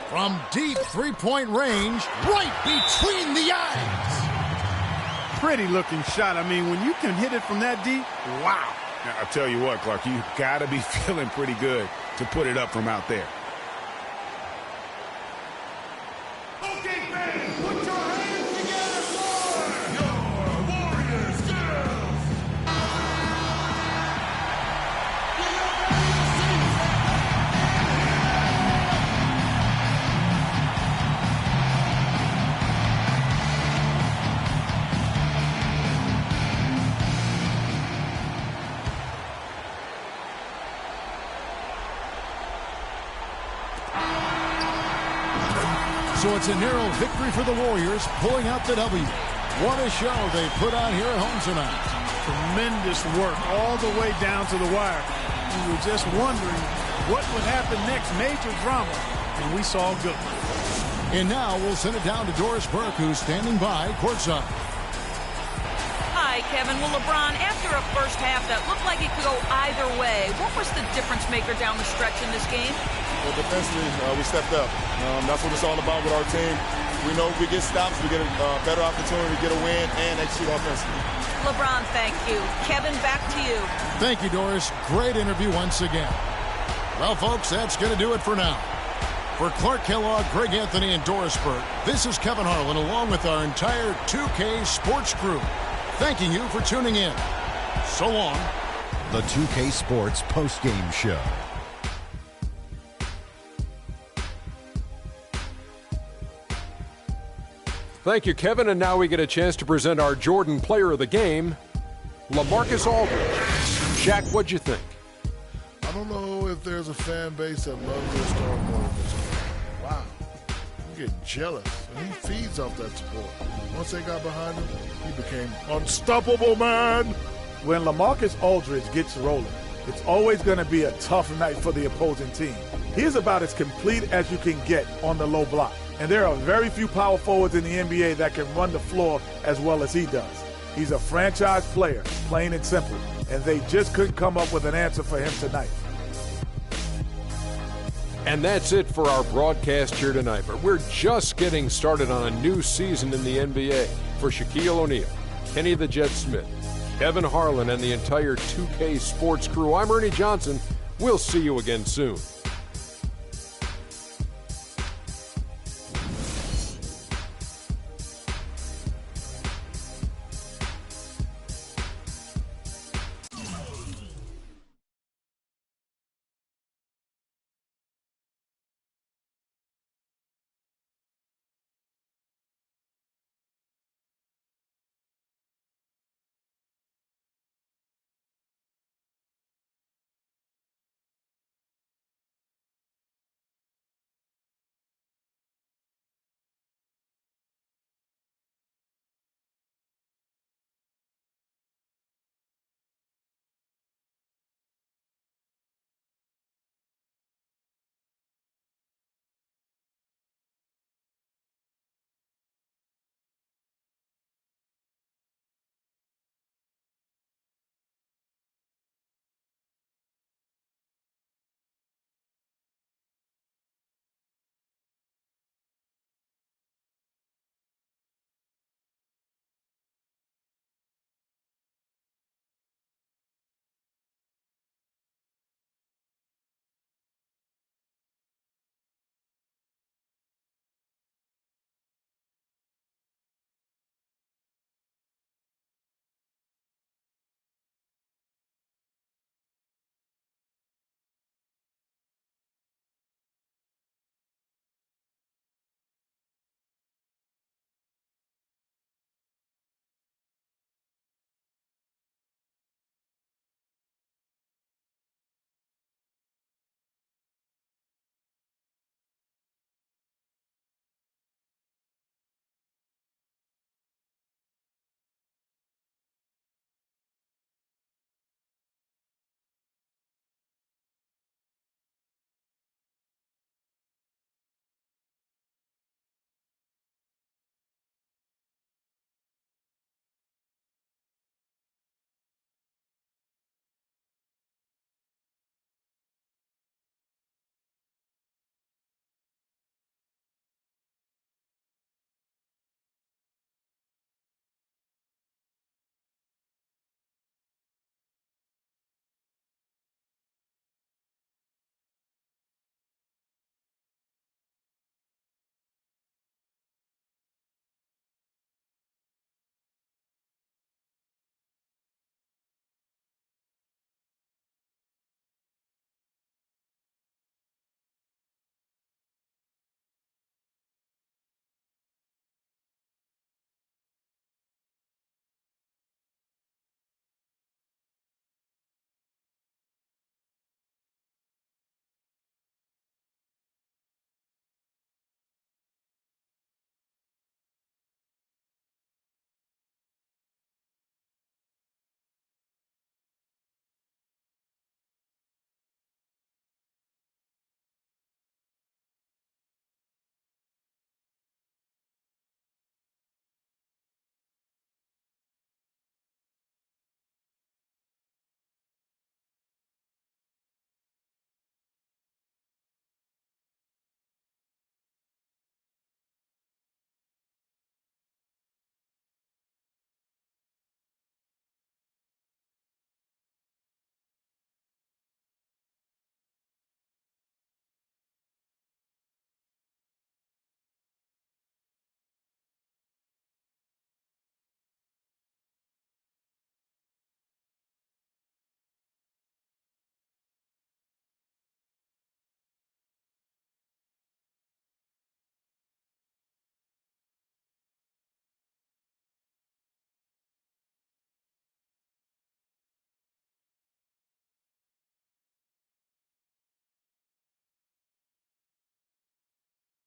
From deep three-point range, right between the eyes. Pretty looking shot. I mean, when you can hit it from that deep, wow. Now, I'll tell you what, Clark, you got to be feeling pretty good to put it up from out there. Okay, fans, put your hands together for your Warriors girls. So it's a narrow victory for the Warriors, pulling out the W. What a show they put on here at home tonight. Tremendous work all the way down to the wire. We were just wondering what would happen next. Major drama, and we saw good. And now we'll send it down to Doris Burke, who's standing by courtside. Hi, Kevin. Well, LeBron, after a first half that looked like it could go either way, what was the difference maker down the stretch in this game? Well, defensively, we stepped up. That's what it's all about with our team. We know if we get stops, we get a better opportunity to get a win and execute offensively. LeBron, thank you. Kevin, back to you. Thank you, Doris. Great interview once again. Well, folks, that's going to do it for now. For Clark Kellogg, Greg Anthony, and Doris Burke, this is Kevin Harlan along with our entire 2K Sports crew, thanking you for tuning in. So long. The 2K Sports postgame show. Thank you, Kevin. And now we get a chance to present our Jordan Player of the Game, LaMarcus Aldridge. Shaq, what'd you think? I don't know if there's a fan base that loves their star more than this guy. Wow. You get jealous. And he feeds off that support. Once they got behind him, he became unstoppable, man. When LaMarcus Aldridge gets rolling, it's always going to be a tough night for the opposing team. He's about as complete as you can get on the low block. And there are very few power forwards in the NBA that can run the floor as well as he does. He's a franchise player, plain and simple, and they just couldn't come up with an answer for him tonight. And that's it for our broadcast here tonight. But we're just getting started on a new season in the NBA. For Shaquille O'Neal, Kenny the Jet Smith, Kevin Harlan, and the entire 2K Sports crew, I'm Ernie Johnson. We'll see you again soon.